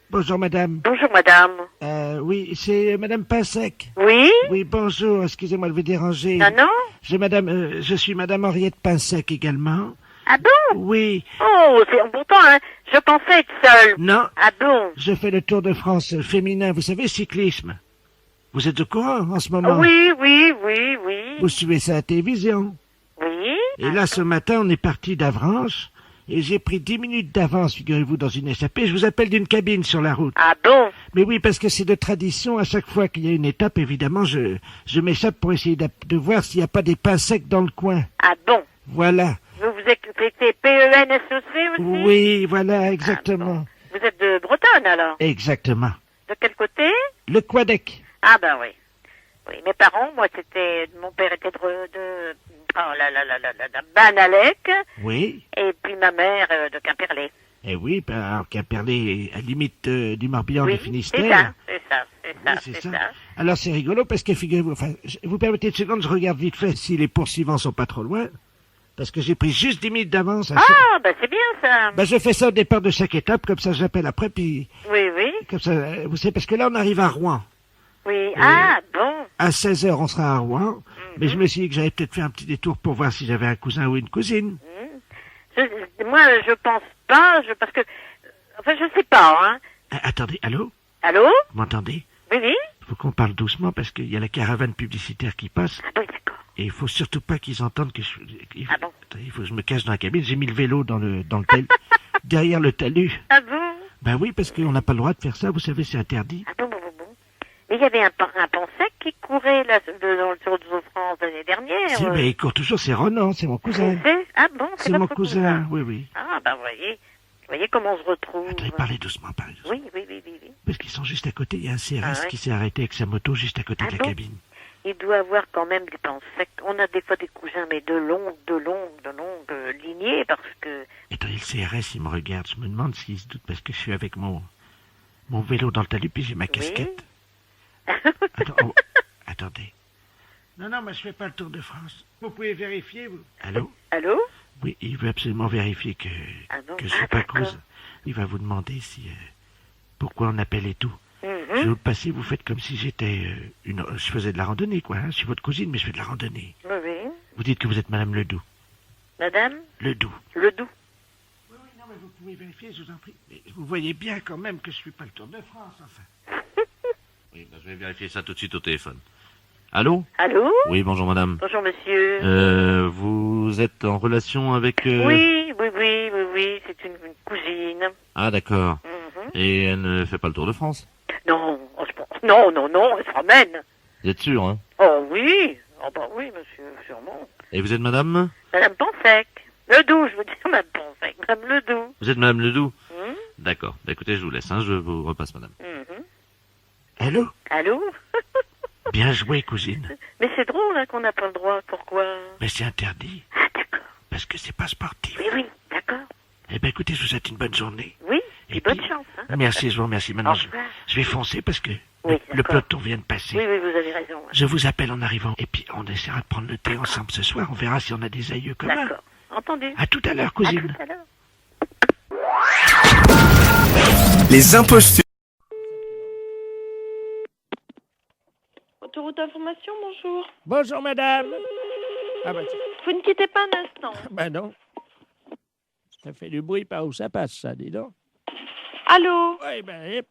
Bonjour madame. Bonjour, madame. Oui, c'est madame Pinsec. Oui? Oui, bonjour, excusez-moi de vous déranger. Non, non? Je suis madame Henriette Pinsec également. Ah bon? Oui, Oh, c'est pourtant, hein, je pensais être seule. non, Ah bon? je fais le Tour de France féminin, vous savez, cyclisme. Vous êtes au courant en ce moment? Oui, oui, oui, oui. Vous suivez ça à la télévision. Oui? Et là, ce matin, on est parti d'Avranches, et j'ai pris 10 minutes d'avance, figurez-vous, dans une SAP. Je vous appelle d'une cabine sur la route. Ah bon? Mais oui, parce que c'est de tradition, à chaque fois qu'il y a une étape, évidemment, je m'échappe pour essayer de voir s'il n'y a pas des pains secs dans le coin. Ah bon? Voilà. Vous êtes PENSOC aussi? Oui, voilà, exactement. Vous êtes de Bretonne, alors? Exactement. De quel côté? Le Quadec. Ah ben oui. Oui, mes parents, moi, mon père était oh là là là là là, de Banalec, Oui. et puis ma mère de Quimperlé. Eh oui, ben, alors Quimperlé, à la limite du Morbihan, Oui, du c'est Finistère. ça. Oui, c'est ça. Alors c'est rigolo parce que figurez-vous, vous permettez une seconde, je regarde vite fait si les poursuivants sont pas trop loin. Parce que j'ai pris juste 10 minutes d'avance. Ah, ben c'est bien ça. Ben, je fais ça au départ de chaque étape, comme ça j'appelle après, puis Oui, oui. comme ça, vous savez, parce que là on arrive à Rouen. Oui, ah, bon. À 16 heures on sera à Rouen, mais je me suis dit que j'allais peut-être faire un petit détour pour voir si j'avais un cousin ou une cousine. Moi, je pense pas, parce que, enfin, je sais pas, hein. Attendez, allô? Allô? Vous m'entendez? Oui, oui. Il faut qu'on parle doucement parce qu'il y a la caravane publicitaire qui passe. Ah oui, d'accord. Et il faut surtout pas qu'ils entendent que Ah bon? Attendez, il faut que je me cache dans la cabine. J'ai mis le vélo dans le derrière le talus. Ah bon? Ben oui, parce qu'on n'a pas le droit de faire ça, vous savez, c'est interdit. Ah bon. Mais il y avait un pont sec qui courait, là, dans le Tour de France l'année dernière. Si, mais il court toujours, c'est Ronan, c'est mon cousin. Ah bon, C'est mon votre cousin, oui. Ah, ben, voyez comment on se retrouve. Attendez, parlez doucement. Oui. Parce qu'ils sont juste à côté, il y a un CRS Ah ouais. qui s'est arrêté avec sa moto juste à côté de la bon? cabine. Il doit avoir quand même des pans secs. On a des fois des cousins, mais de longues lignées, parce que... Attendez, le CRS, il me regarde, je me demande s'il se doute parce que je suis avec mon vélo dans le talus, puis j'ai ma casquette. Attendez. Non, moi je fais pas le Tour de France. Vous pouvez vérifier, vous. Allô? Allô? Oui, il veut absolument vérifier que je suis pas cousin. Il va vous demander si pourquoi on appelle et tout. Je vais vous le passer, vous faites comme si j'étais je faisais de la randonnée, quoi. Hein. Je suis votre cousine, mais je fais de la randonnée. Oui. Vous dites que vous êtes Madame Ledoux. Madame? Ledoux. Ledoux. Oui, non, mais vous pouvez vérifier, je vous en prie. Mais vous voyez bien quand même que je suis pas le Tour de France, enfin. Oui, je vais vérifier ça tout de suite au téléphone. Allô? Allô? Oui, bonjour madame. Bonjour monsieur. Vous êtes en relation avec... Oui, c'est une cousine. Ah, d'accord. Et elle ne fait pas le Tour de France? Non, je pense... Non, elle se ramène. Vous êtes sûr, hein? Oh oui, oui monsieur, sûrement. Et vous êtes madame? Madame Pansec. Ledoux, je veux dire Madame Pansec. Madame Ledoux. Vous êtes madame Ledoux? D'accord. Bah, écoutez, je vous laisse, hein, je vous repasse madame. Allô? Allô? Bien joué, cousine. Mais c'est drôle hein, qu'on n'a pas le droit, pourquoi? Mais c'est interdit. Ah d'accord. Parce que c'est pas sportif. Oui, d'accord. Eh ben écoutez, je vous souhaite une bonne journée. Oui, Et bonne puis, chance. Hein. Merci, je vous remercie. Maintenant, Au revoir. je vais foncer parce que Oui, le d'accord. peloton vient de passer. Oui, vous avez raison. Hein. Je vous appelle en arrivant. Et puis, on essaiera de prendre le thé ensemble ce soir. On verra si on a des aïeux communs. D'accord. Entendu. À tout à l'heure, À cousine. tout à l'heure. Les impostures. Autoroute d'information, bonjour. Bonjour, madame. Ah bah, Vous ne quittez pas un instant. bah non. Ça fait du bruit par où ça passe, ça, dis donc. Allô? Oui, ben,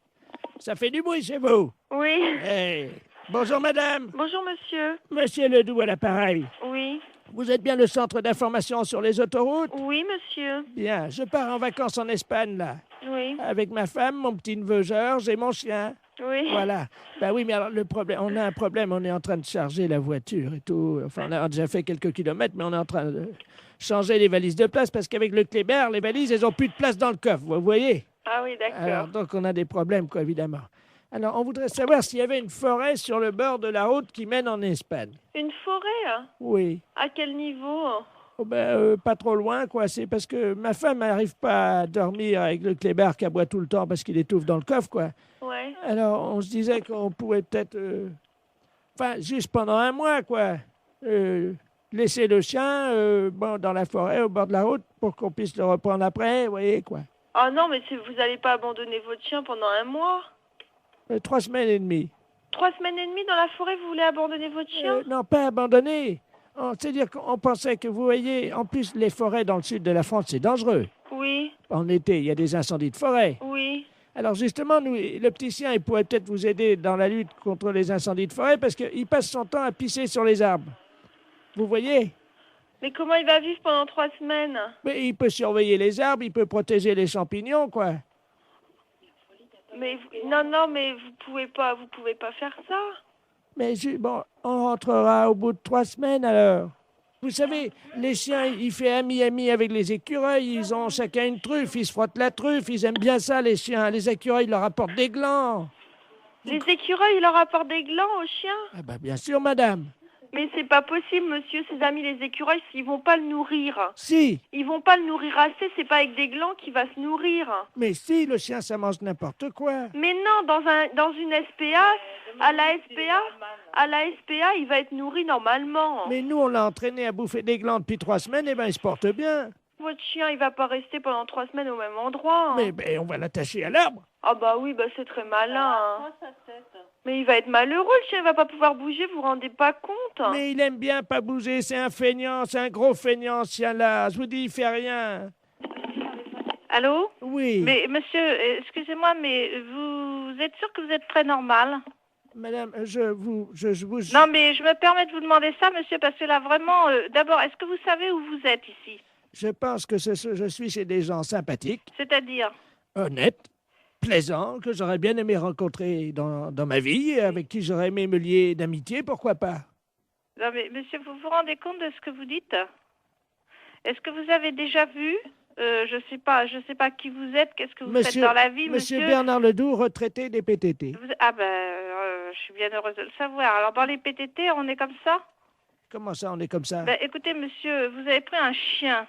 ça fait du bruit chez vous. Oui. Hey. Bonjour, madame. Bonjour, monsieur. Monsieur Ledoux à l'appareil. Oui. Vous êtes bien le centre d'information sur les autoroutes? Oui, monsieur. Bien, je pars en vacances en Espagne, là. Oui. Avec ma femme, mon petit-neveu Georges et mon chien. Oui. Voilà. Ben oui, mais alors le problème, on a un problème, on est en train de charger la voiture et tout. Enfin, on a déjà fait quelques kilomètres, mais on est en train de changer les valises de place parce qu'avec le Kléber, les valises, elles ont plus de place dans le coffre, vous voyez? Ah oui, d'accord. Alors, donc on a des problèmes, quoi, évidemment. Alors, on voudrait savoir s'il y avait une forêt sur le bord de la route qui mène en Espagne. Une forêt, hein? Oui. À quel niveau? Oh ben, pas trop loin, quoi. C'est parce que ma femme n'arrive pas à dormir avec le Kléber qui aboie tout le temps parce qu'il étouffe dans le coffre, quoi. Ouais. Alors, on se disait qu'on pourrait peut-être... Enfin, juste pendant un mois, quoi. Laisser le chien dans la forêt, au bord de la route, pour qu'on puisse le reprendre après, vous voyez, quoi. Ah non, mais vous allez pas abandonner votre chien pendant 1 mois. 3 semaines et demie. 3 semaines et demie dans la forêt, vous voulez abandonner votre chien? Non, pas abandonné. C'est-à-dire qu'on pensait que, vous voyez, en plus, les forêts dans le sud de la France, c'est dangereux. Oui. En été, il y a des incendies de forêt. Oui. Alors justement, nous, le petit chien, il pourrait peut-être vous aider dans la lutte contre les incendies de forêt parce qu'il passe son temps à pisser sur les arbres. Vous voyez? Mais comment il va vivre pendant 3 semaines? Mais il peut surveiller les arbres, il peut protéger les champignons, quoi. Mais non, mais vous pouvez pas faire ça. Mais bon, on rentrera au bout de 3 semaines alors. Vous savez, les chiens, ils font ami avec les écureuils, ils ont chacun une truffe, ils se frottent la truffe, ils aiment bien ça les chiens. Les écureuils leur apportent des glands. Les écureuils, ils leur apportent des glands aux chiens? Ah bah bien sûr, madame. Mais c'est pas possible, monsieur, ses amis les écureuils, ils vont pas le nourrir. Si. Ils vont pas le nourrir assez, c'est pas avec des glands qu'il va se nourrir. Mais si, le chien, ça mange n'importe quoi. Mais non, dans une SPA, à la SPA, il va être nourri normalement. Mais nous, on l'a entraîné à bouffer des glands depuis 3 semaines, et ben il se porte bien. Votre chien, il va pas rester pendant 3 semaines au même endroit. Mais on va l'attacher à l'arbre. Ah bah oui, bah c'est très malin. Mais il va être malheureux, le chien, il va pas pouvoir bouger, vous vous rendez pas compte? Mais il aime bien pas bouger, c'est un feignant, c'est un gros feignant, ce chien-là. Je vous dis, il fait rien. Allô? Oui. Mais monsieur, excusez-moi, mais vous êtes sûr que vous êtes très normal? Madame, Non, mais je me permets de vous demander ça, monsieur, parce que là, vraiment, d'abord, est-ce que vous savez où vous êtes ici? Je pense que je suis chez des gens sympathiques. C'est-à-dire? Honnêtes, plaisants, que j'aurais bien aimé rencontrer dans ma vie, avec qui j'aurais aimé me lier d'amitié, pourquoi pas? Non, mais monsieur, vous vous rendez compte de ce que vous dites? Est-ce que vous avez déjà vu je sais pas qui vous êtes, qu'est-ce que vous faites dans la vie, monsieur? Monsieur Bernard Ledoux, retraité des PTT. Je suis bien heureuse de le savoir. Alors, dans les PTT, on est comme ça? Comment ça, on est comme ça? Écoutez, monsieur, vous avez pris un chien.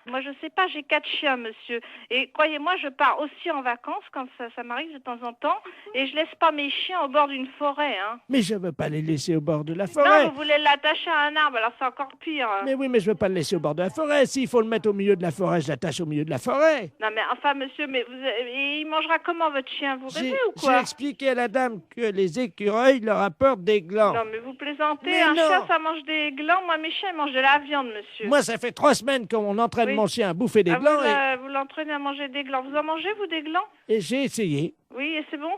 Moi, je sais pas, j'ai 4 chiens, monsieur. Et croyez-moi, je pars aussi en vacances quand ça m'arrive de temps en temps. Et je laisse pas mes chiens au bord d'une forêt, hein. Mais je veux pas les laisser au bord de la forêt. Non, vous voulez l'attacher à un arbre, alors c'est encore pire. Mais oui, mais je veux pas le laisser au bord de la forêt. S'il faut le mettre au milieu de la forêt, je l'attache au milieu de la forêt. Non, mais enfin, monsieur, mais il mangera comment, votre chien? Vous rêvez ou quoi? J'ai expliqué à la dame que les écureuils leur apportent des glands. Non, mais vous plaisantez. Mais un non. chien, ça mange des glands. Moi, mes chiens, ils mangent de la viande, monsieur. Moi, ça fait 3 semaines qu'on entraîne mon chien à bouffer des glands. Vous l'entraînez à manger des glands. Vous en mangez, vous, des glands? Et j'ai essayé. Oui, et c'est bon?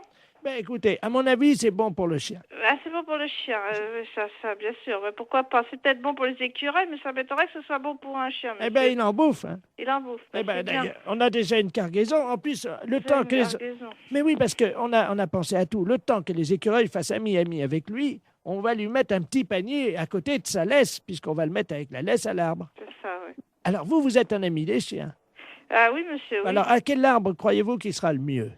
Écoutez, à mon avis, c'est bon pour le chien. Ah, c'est bon pour le chien, ça, bien sûr. Mais pourquoi pas? C'est peut-être bon pour les écureuils, mais ça m'étonnerait que ce soit bon pour un chien, monsieur. Il en bouffe, hein. Il en bouffe. D'ailleurs, on a déjà une cargaison. En plus, le temps que Mais oui, parce qu'on a pensé à tout. Le temps que les écureuils fassent ami avec lui, on va lui mettre un petit panier à côté de sa laisse, puisqu'on va le mettre avec la laisse à l'arbre. C'est ça, oui. Alors, vous êtes un ami des chiens. Ah oui, monsieur, oui. Alors, à quel arbre croyez-vous qui sera le mieux?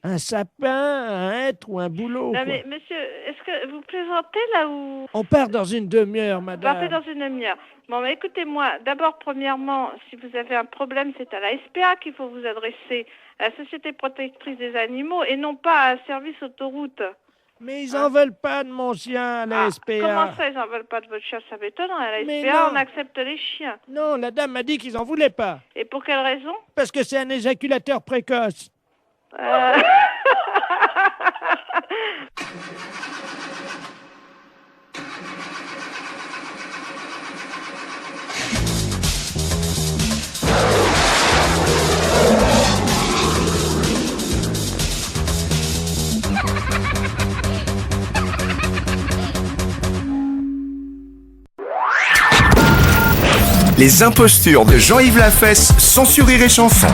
Un sapin, un hêtre ou un bouleau? Non, mais monsieur, est-ce que vous plaisantez là ou... On part dans une demi-heure, madame. Partez dans une demi-heure. Bon, mais écoutez-moi, d'abord, premièrement, si vous avez un problème, c'est à la SPA qu'il faut vous adresser, à la Société protectrice des animaux, et non pas à un service autoroute. Mais ils en veulent pas de mon chien à la SPA. Comment ça, ils en veulent pas de votre chien? Ça m'étonne. À la Mais SPA, non. on accepte les chiens. Non, la dame m'a dit qu'ils en voulaient pas. Et pour quelle raison? Parce que c'est un éjaculateur précoce. Les impostures de Jean-Yves Lafesse, sans Rire et Chanson.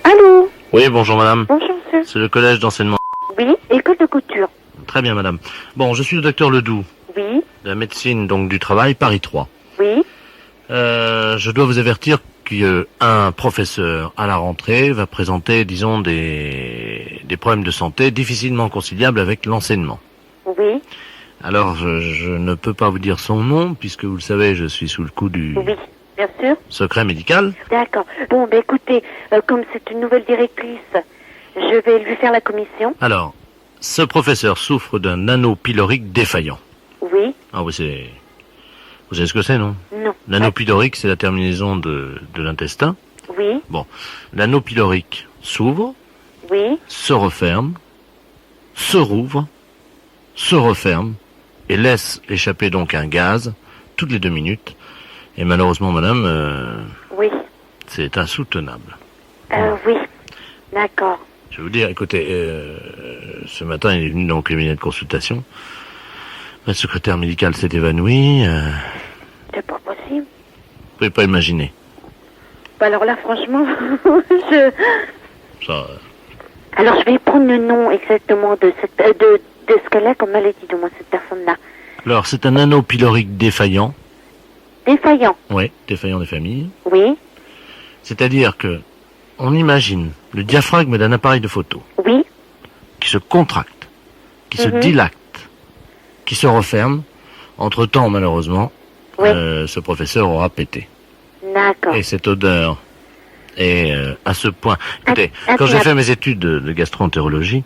Allô? Oui, bonjour madame. Bonjour, monsieur. C'est le collège d'enseignement. Oui, école de couture. Très bien madame. Bon, je suis le docteur Ledoux, Oui, de la médecine donc du travail, Paris 3. oui. Je dois vous avertir qu'un professeur à la rentrée va présenter, disons, des problèmes de santé difficilement conciliables avec l'enseignement. Oui, Alors, je ne peux pas vous dire son nom, puisque vous le savez, je suis sous le coup du oui, bien sûr. secret médical. D'accord. Bon, ben écoutez, comme c'est une nouvelle directrice, je vais lui faire la commission. Alors, ce professeur souffre d'un anneau pylorique défaillant. Oui, Ah oui, Vous savez ce que c'est, non? Non. L'anneau pylorique, c'est la terminaison de l'intestin. Oui. Bon, l'anneau pylorique s'ouvre, Oui. se referme, se rouvre, se referme, et laisse échapper donc un gaz toutes les 2 minutes. Et malheureusement, madame, Oui. c'est insoutenable. Oui. D'accord. Je vais vous dire, écoutez, ce matin, il est venu dans le cabinet de consultation. Le secrétaire médical s'est évanoui. C'est pas possible. Vous pouvez pas imaginer. Bah alors là, franchement, Ça, Alors, je vais prendre le nom exactement de ce qu'elle a comme maladie, de moi, cette personne-là. alors, c'est un anneau pylorique défaillant. Défaillant. Oui, défaillant des familles. Oui. C'est-à-dire que on imagine le diaphragme d'un appareil de photo Oui. qui se contracte, qui se dilate, qui se referme. Entre-temps, malheureusement, Oui. ce professeur aura pété. D'accord. Et cette odeur est à ce point... Écoutez, Ah, quand j'ai ah, fait mes études de gastro-entérologie,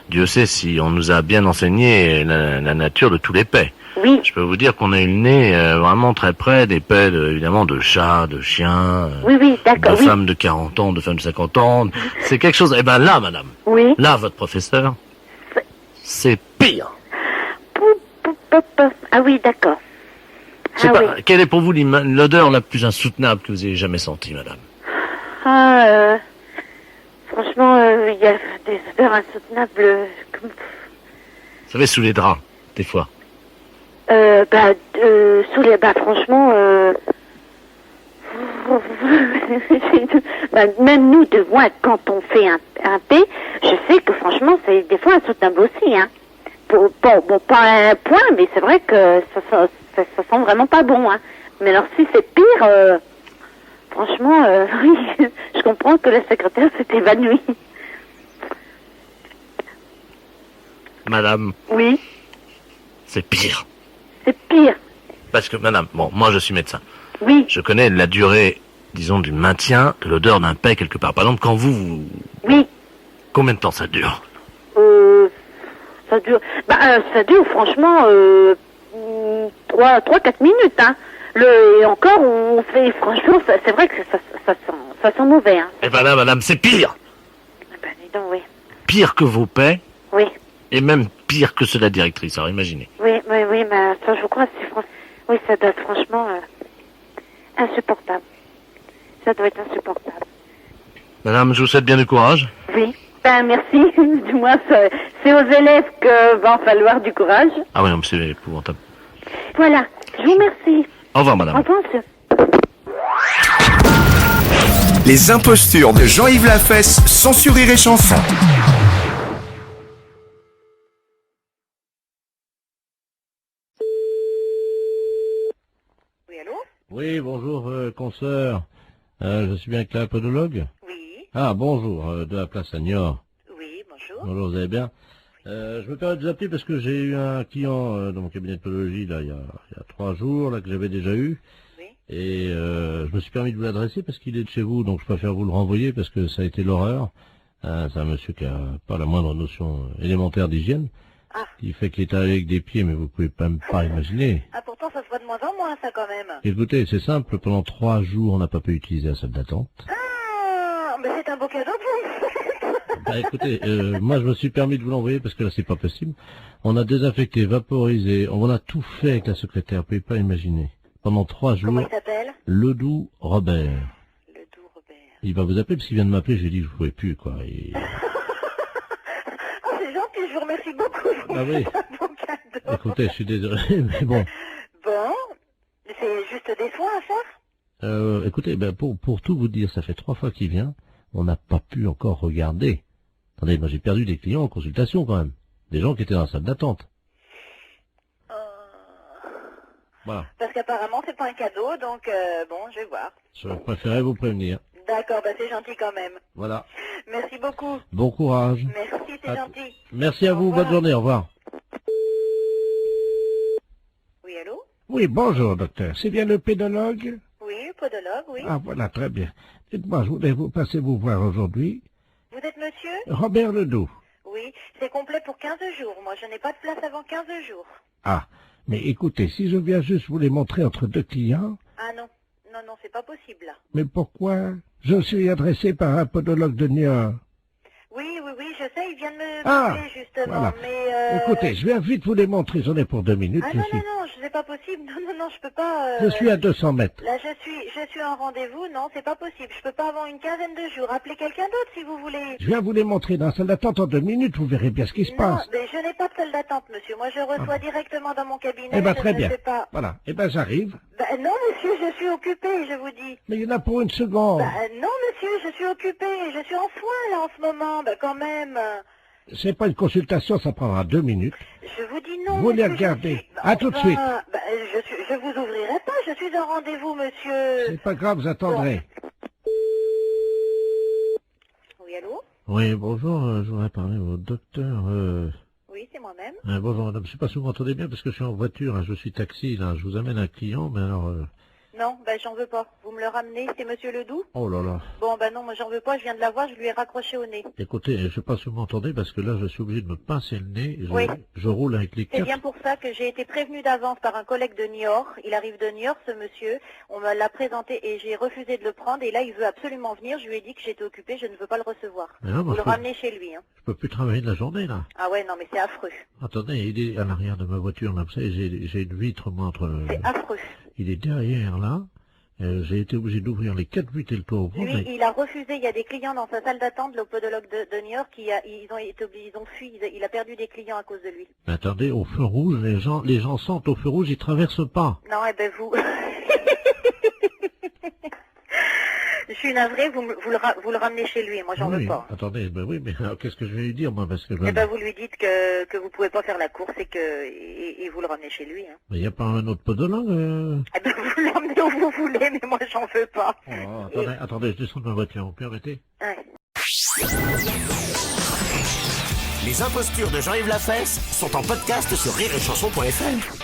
Dieu sait si on nous a bien enseigné la nature de tous les paix. Oui. Je peux vous dire qu'on a eu le nez vraiment très près des paix, évidemment, de chats, de chiens, Oui, oui, de d'accord, oui. femmes de 40 ans, de femmes de 50 ans. C'est quelque chose... Eh ben là, madame, Oui. là, votre professeur, c'est pire. Ah oui, d'accord. C'est Ah pas... oui. Quelle est pour vous l'odeur la plus insoutenable que vous ayez jamais sentie, madame? Franchement, il y a des odeurs insoutenables. Vous savez, sous les draps, des fois. Franchement, même nous, de moi, quand on fait un P, je sais que franchement, c'est des fois insoutenable aussi, hein. Bon, pas un point, mais c'est vrai que ça sent vraiment pas bon, hein. Mais alors, si c'est pire, franchement, oui, je comprends que la secrétaire s'est évanouie. Madame, Oui, c'est pire. c'est pire. Parce que, madame, bon, moi je suis médecin. Oui, Je connais la durée, disons, du maintien de l'odeur d'un paix quelque part. Par exemple, quand vous... oui. Combien de temps ça dure? Ça dure franchement 3-4 minutes, hein. Et encore, on fait, franchement, c'est vrai que ça sent mauvais, hein. Eh ben là, madame, c'est pire. Ben, dis donc, oui. Pire que vos paix, Oui, et même pire que ceux de la directrice, alors imaginez. mais ça, je crois, oui, ça doit être franchement insupportable. Ça doit être insupportable. Madame, je vous souhaite bien du courage. Oui. Ben, merci. Du moins, c'est aux élèves que va en falloir du courage. Ah oui, non, mais c'est épouvantable. Voilà. Je vous remercie. Au revoir, Au madame. revoir, monsieur. Les impostures de Jean-Yves Lafesse, sans Rire et Chanson. Oui, allô? Oui, bonjour, consoeur. Je suis bien avec la podologue. Oui. Ah, bonjour, de la place à Niort. Oui, bonjour. Bonjour, vous allez bien? Je me permets de vous appeler parce que j'ai eu un client dans mon cabinet de podologie, là, il y a 3 jours, là, que j'avais déjà eu. Oui. Et je me suis permis de vous l'adresser parce qu'il est de chez vous, donc je préfère vous le renvoyer parce que ça a été l'horreur. C'est un monsieur qui a pas la moindre notion élémentaire d'hygiène. Ah. Il fait qu'il est avec des pieds, mais vous pouvez même pas imaginer. Ah, pourtant, ça se voit de moins en moins, ça, quand même. Écoutez, c'est simple, pendant 3 jours, on n'a pas pu utiliser la salle d'attente. Ah, mais c'est un beau cadeau pour vous. Bah écoutez, moi je me suis permis de vous l'envoyer parce que là c'est pas possible. On a désinfecté, vaporisé, on a tout fait avec la secrétaire, vous pouvez pas imaginer. Pendant 3 jours, Comment il s'appelle? Ledoux Robert. Le doux Robert. Il va vous appeler parce qu'il vient de m'appeler, je lui ai dit que je pouvais plus, quoi. Et... Oh, c'est gentil, je vous remercie beaucoup. Ah oui. C'est un beau cadeau. Écoutez, je suis désolé, mais bon. Bon, c'est juste des soins à faire? Écoutez, ben pour tout vous dire, ça fait 3 fois qu'il vient, on n'a pas pu encore regarder. Attendez, moi j'ai perdu des clients en consultation quand même. Des gens qui étaient dans la salle d'attente. Voilà. Parce qu'apparemment, c'est pas un cadeau, donc bon, je vais voir. Je préférais vous prévenir. D'accord, bah c'est gentil quand même. Voilà. Merci beaucoup. Bon courage. Merci, c'est gentil. Merci à Au vous, revoir. bonne journée, au revoir. Oui, allô? Oui, bonjour, docteur. C'est bien le pédologue? Oui, podologue, oui. Ah, voilà, très bien. Dites-moi, je voulais vous passer vous voir aujourd'hui. Vous êtes monsieur? Robert Ledoux. Oui, c'est complet pour 15 jours. Moi, je n'ai pas de place avant 15 jours. Ah, Mais écoutez, si je viens juste vous les montrer entre deux clients... Ah non, c'est pas possible là. Mais pourquoi? Je suis adressé par un podologue de Niort. Oui, je sais, il vient de me parler justement, voilà. mais... Écoutez, je viens vite vous les montrer, j'en ai pour 2 minutes. Ah non, c'est pas possible, non, je peux pas... Je suis à 200 mètres. Là, je suis en rendez-vous, non, c'est pas possible, je peux pas avoir une quinzaine de jours, appelez quelqu'un d'autre si vous voulez. Je viens vous les montrer dans la salle d'attente en 2 minutes, vous verrez bien ce qui se passe. Non, mais je n'ai pas de salle d'attente, monsieur, moi je reçois directement dans mon cabinet, Eh ben, très je bien. ne sais pas... Voilà, j'arrive. Non, monsieur, je suis occupé, je vous dis. Mais il y en a pour 1 seconde. Non, monsieur, je suis occupé, je suis en soins là en ce moment, quand même... C'est pas une consultation, ça prendra 2 minutes. Je vous dis non, vous les monsieur, regardez. À tout de suite. Je vous ouvrirai pas, je suis en rendez-vous, monsieur. C'est pas grave, vous attendrez. Oui, allô? Oui, bonjour, je voudrais parler au docteur. Oui, c'est moi-même. Bonjour madame, je sais pas si vous m'entendez bien parce que je suis en voiture, hein, je suis taxi, là, je vous amène un client, mais alors... Non, j'en veux pas. Vous me le ramenez, c'est monsieur Ledoux? Oh là là. Bon, non, moi j'en veux pas, je viens de la voir, je lui ai raccroché au nez. Écoutez, je sais pas si vous m'entendez parce que là, je suis obligé de me pincer le nez. Oui. Je roule avec les C'est quatre... bien pour ça que j'ai été prévenu d'avance par un collègue de Niort. Il arrive de Niort, ce monsieur. On me l'a présenté et j'ai refusé de le prendre. Et là, il veut absolument venir. Je lui ai dit que j'étais occupée, je ne veux pas le recevoir. Non, vous le ramenez chez lui. Hein. Je peux plus travailler de la journée, là. Ah ouais, non, mais c'est affreux. Attendez, il est à l'arrière de ma voiture, là, vous savez, j'ai une vitre, moi, entre... C'est affreux. Il est derrière, là. J'ai été obligé d'ouvrir les 4 vitres et le toit au fond. Lui, il a refusé. Il y a des clients dans sa salle d'attente, le podologue de Niort, ils ont fui. Il a perdu des clients à cause de lui. Mais attendez, au feu rouge, les gens sentent au feu rouge, ils traversent pas. Non, vous... Je suis navré, vous le ramenez chez lui, moi j'en veux pas. Attendez, oui, mais qu'est-ce que je vais lui dire, moi, parce que... vous lui dites que vous pouvez pas faire la course et vous le ramenez chez lui. Hein. Mais il n'y a pas un autre podologue vous l'emmenez où vous voulez, mais moi j'en veux pas. Attendez, je descends de ma voiture, vous permettez? Ouais. Les impostures de Jean-Yves Lafesse sont en podcast sur rireetchanson.fr.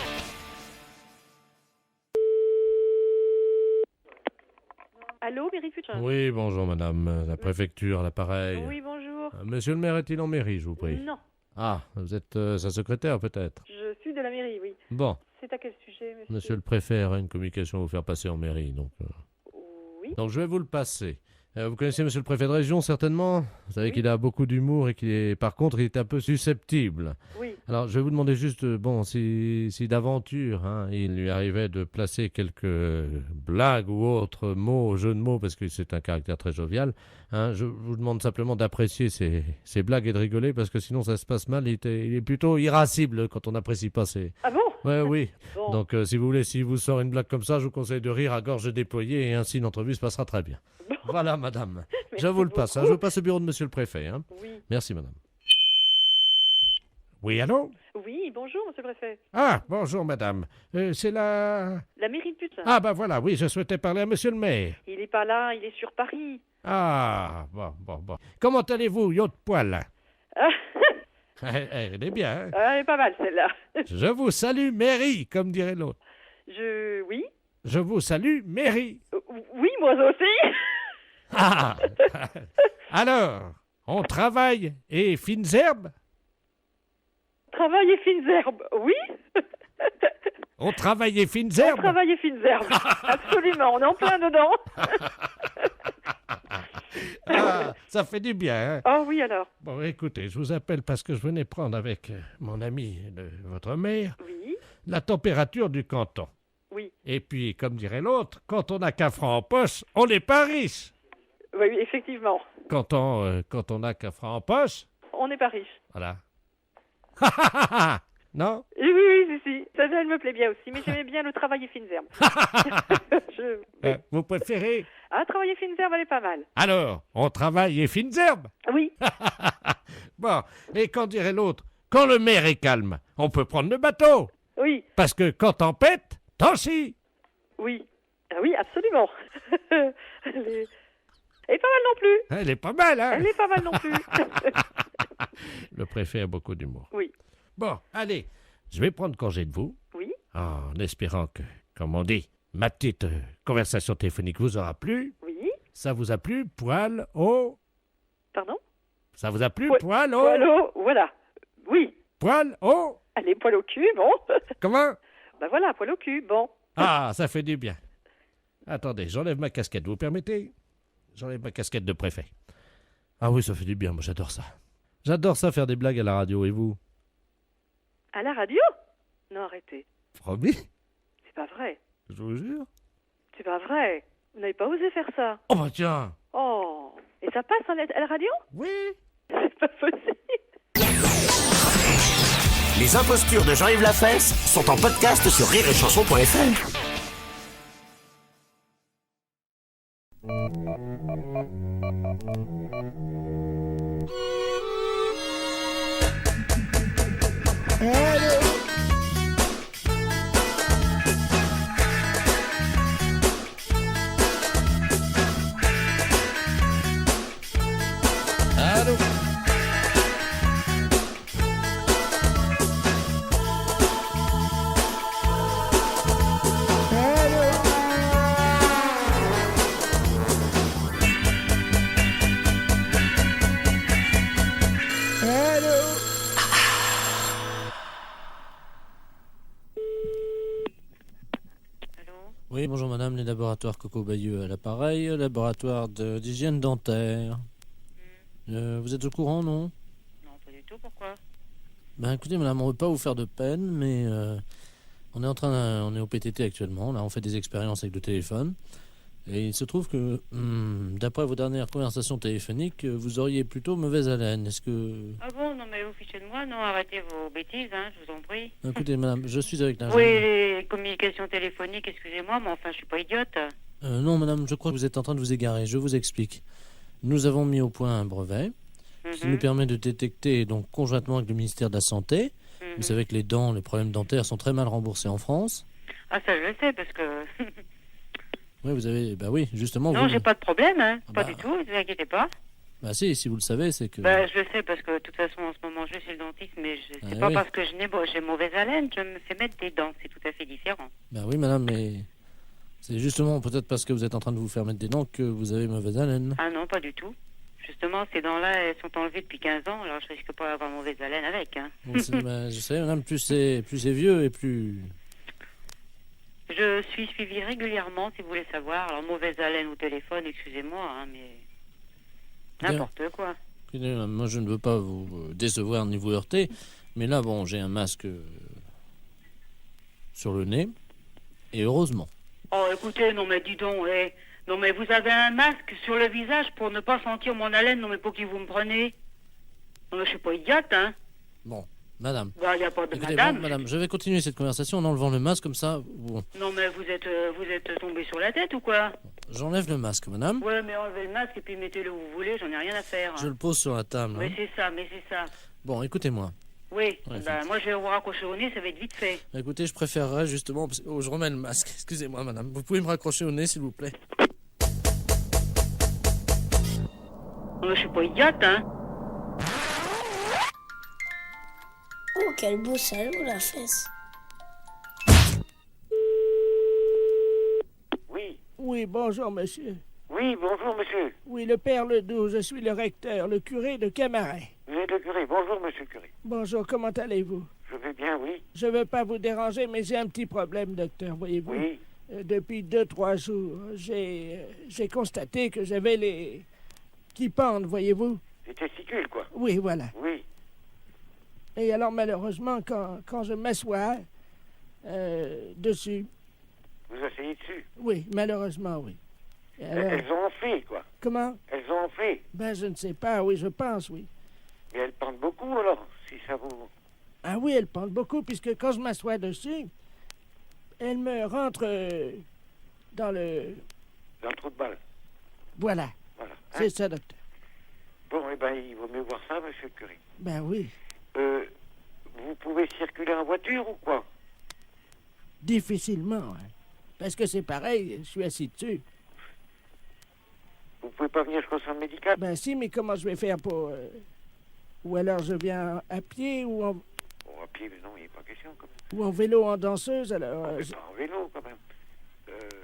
Allô, mairie Futur? Oui, bonjour madame, la préfecture, l'appareil. Oui, bonjour. Monsieur le maire est-il en mairie, je vous prie? Non. Ah, vous êtes sa secrétaire peut-être? Je suis de la mairie, oui. Bon. C'est à quel sujet, monsieur? Monsieur le préfet a une communication à vous faire passer en mairie, donc... Oui. Donc je vais vous le passer. Vous connaissez monsieur le préfet de région, certainement? Vous savez qu'il a beaucoup d'humour et par contre, il est un peu susceptible. Oui. Alors, je vais vous demander juste, si d'aventure, il lui arrivait de placer quelques blagues ou autres mots, jeux de mots, parce que c'est un caractère très jovial, je vous demande simplement d'apprécier ces blagues et de rigoler, parce que sinon ça se passe mal. Il est plutôt irascible quand on n'apprécie pas ses... Ah bon? Ouais, oui. Bon. Donc, si vous voulez, s'il vous sort une blague comme ça, je vous conseille de rire à gorge déployée, et ainsi l'entrevue se passera très bien. Bon. Voilà, madame. Merci Je vous le passe. beaucoup. Je vous passe au bureau de monsieur le préfet. Oui. Merci, madame. Oui, allô? Oui, bonjour, monsieur le préfet. Ah, bonjour, madame. C'est la... La mairie de Putain. Ah, voilà, oui, je souhaitais parler à monsieur le maire. Il est pas là, il est sur Paris. Ah, bon. Comment allez-vous, yacht poil? Ah, Elle est bien, hein? elle est pas mal, celle-là. Je vous salue, mairie, comme dirait l'autre. Oui. Je vous salue, mairie. Oui, moi aussi. Ah! Alors, on travaille et fines herbes? Travail et fines herbes, oui. On travaille et fines On herbes? travaille et fines herbes. Absolument, on est en plein dedans. Ah, ça fait du bien, hein? Ah oui, alors. Bon, écoutez, je vous appelle parce que je venais prendre avec mon ami, votre maire, Oui, la température du canton. oui. Et puis, comme dirait l'autre, quand on n'a qu'un franc en poche, on n'est pas riche. Oui, effectivement. Quand on n'a qu'un franc en poche, On n'est pas riche. voilà. Non? Oui, si. Ça, elle me plaît bien aussi, mais j'aimais bien le travail et fines herbes. Oui. Vous préférez? Ah, travail et fines herbes, elle est pas mal. Alors, on travaille et fines herbes? Oui. Bon, et quand dirait l'autre, quand le maire est calme, on peut prendre le bateau. Oui, Parce que quand t'en pètes, t'en chies. oui. Ah oui, absolument. Elle est pas mal non plus. Elle est pas mal, hein? Elle est pas mal non plus. Le préfet a beaucoup d'humour. Oui. Bon, allez, je vais prendre congé de vous, Oui. en espérant que, comme on dit, ma petite conversation téléphonique vous aura plu. Oui. Ça vous a plu, poil au... Pardon? Ça vous a plu, Ouais, poil au... Poil au... Voilà. Oui. Poil au... Allez, poil au cul, bon. Comment? Ben voilà, poil au cul, bon. Ah, ça fait du bien. Attendez, j'enlève ma casquette, vous permettez? J'enlève ma casquette de préfet. Ah oui, ça fait du bien, moi j'adore ça. J'adore ça, faire des blagues à la radio, et vous? À la radio? Non, arrêtez. Promis? C'est pas vrai. Je vous jure. C'est pas vrai. Vous n'avez pas osé faire ça. Oh bah tiens. Oh. Et ça passe à la radio? Oui. C'est pas possible. Les impostures de Jean-Yves Lafesse sont en podcast sur rireetchanson.fr. Allô? Oui, bonjour madame, les laboratoires Coco Bayeux à l'appareil, laboratoire d'hygiène dentaire. Vous êtes au courant, non? Non, pas du tout, pourquoi? Ben écoutez madame, on ne veut pas vous faire de peine, mais on est au PTT actuellement, là on fait des expériences avec le téléphone. Et il se trouve que, d'après vos dernières conversations téléphoniques, vous auriez plutôt mauvaise haleine. Est-ce que... Ah bon, non mais vous fichez de moi, non, arrêtez vos bêtises, hein, je vous en prie. Écoutez madame, je suis avec l'ingénieur. Oui, les communications téléphoniques, excusez-moi, mais enfin je suis pas idiote. Non madame, je crois que vous êtes en train de vous égarer, je vous explique. Nous avons mis au point un brevet qui nous permet de détecter, donc conjointement avec le ministère de la Santé, vous savez que les dents, les problèmes dentaires sont très mal remboursés en France. Ah ça je le sais, parce que... Oui, vous avez... Bah oui, justement... Non, vous... j'ai pas de problème, hein, pas bah... du tout, ne vous inquiétez pas. Bah si vous le savez, c'est que... Bah je le sais, parce que de toute façon en ce moment je vais chez le dentiste, mais c'est pas parce que j'ai mauvaise haleine que je me fais mettre des dents, c'est tout à fait différent. Bah oui madame, mais... C'est justement peut-être parce que vous êtes en train de vous faire mettre des dents que vous avez mauvaise haleine. Ah non, pas du tout. Justement, ces dents-là, elles sont enlevées depuis 15 ans, alors je risque pas d'avoir mauvaise haleine avec. Hein. Bah, je sais, madame, plus c'est vieux et plus... Je suis suivie régulièrement, si vous voulez savoir. Alors, mauvaise haleine au téléphone, excusez-moi, hein, mais... N'importe quoi. Moi, je ne veux pas vous décevoir ni vous heurter, mais là, bon, j'ai un masque sur le nez, et heureusement. Oh, écoutez, non mais dis donc, non mais vous avez un masque sur le visage pour ne pas sentir mon haleine, non mais pour qui vous me prenez? Non mais je suis pas idiote, hein. Bon, madame. Bah, y a pas de écoutez, madame. Bon, madame, je vais continuer cette conversation en enlevant le masque, comme ça... Bon. Non mais vous êtes tombé sur la tête ou quoi? J'enlève le masque, madame. Ouais, mais enlevez le masque et puis mettez-le où vous voulez, j'en ai rien à faire. Je le pose sur la table. Mais c'est ça, Bon, écoutez-moi. Oui, bah, moi je vais vous raccrocher au nez, ça va être vite fait. Écoutez, je préférerais justement... Oh, je remets le masque. Excusez-moi, madame. Vous pouvez me raccrocher au nez, s'il vous plaît? Je suis pas idiote, hein. Oh, quel beau salon, la fesse. Oui, bonjour, monsieur. Oui, bonjour, monsieur. Oui, le père Ledoux, je suis le recteur, le curé de Camaret. Vous êtes le curé. Bonjour, monsieur le curé. Bonjour, comment allez-vous? Je vais bien, oui. Je ne veux pas vous déranger, mais j'ai un petit problème, docteur, voyez-vous. Oui. Depuis 2-3 jours, j'ai constaté que j'avais les... qui pendent, voyez-vous. Les testicules, quoi. Oui, voilà. Oui. Et alors, malheureusement, quand je m'assois dessus... Vous asseyez dessus? Oui, malheureusement, oui. Alors... Elles ont enflé, quoi. Comment? Elles ont enflé. Ben, je ne sais pas, oui, je pense, oui. Mais elles pendent beaucoup, alors, si ça vous... Ah oui, elles pendent beaucoup, puisque quand je m'assois dessus, elles me rentrent dans le... Dans le trou de balle. Voilà. Voilà. Hein? C'est ça, docteur. Bon, eh ben, il vaut mieux voir ça, monsieur le curé. Ben oui. Vous pouvez circuler en voiture ou quoi? Difficilement, hein. Parce que c'est pareil, je suis assis dessus. Vous pouvez pas venir jusqu'au centre médical? Ben si, mais comment je vais faire pour... Ou alors je viens à pied ou en... Bon, à pied, mais non, il n'est pas question, quand même. Ou en vélo, en danseuse, alors... Pas en vélo, quand même.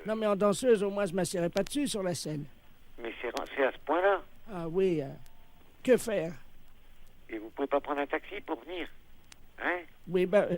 Non, mais en danseuse, au moins, je ne m'assierai pas dessus sur la selle. Mais c'est à ce point-là. Ah oui, que faire? Et vous pouvez pas prendre un taxi pour venir? Hein? Oui, ben...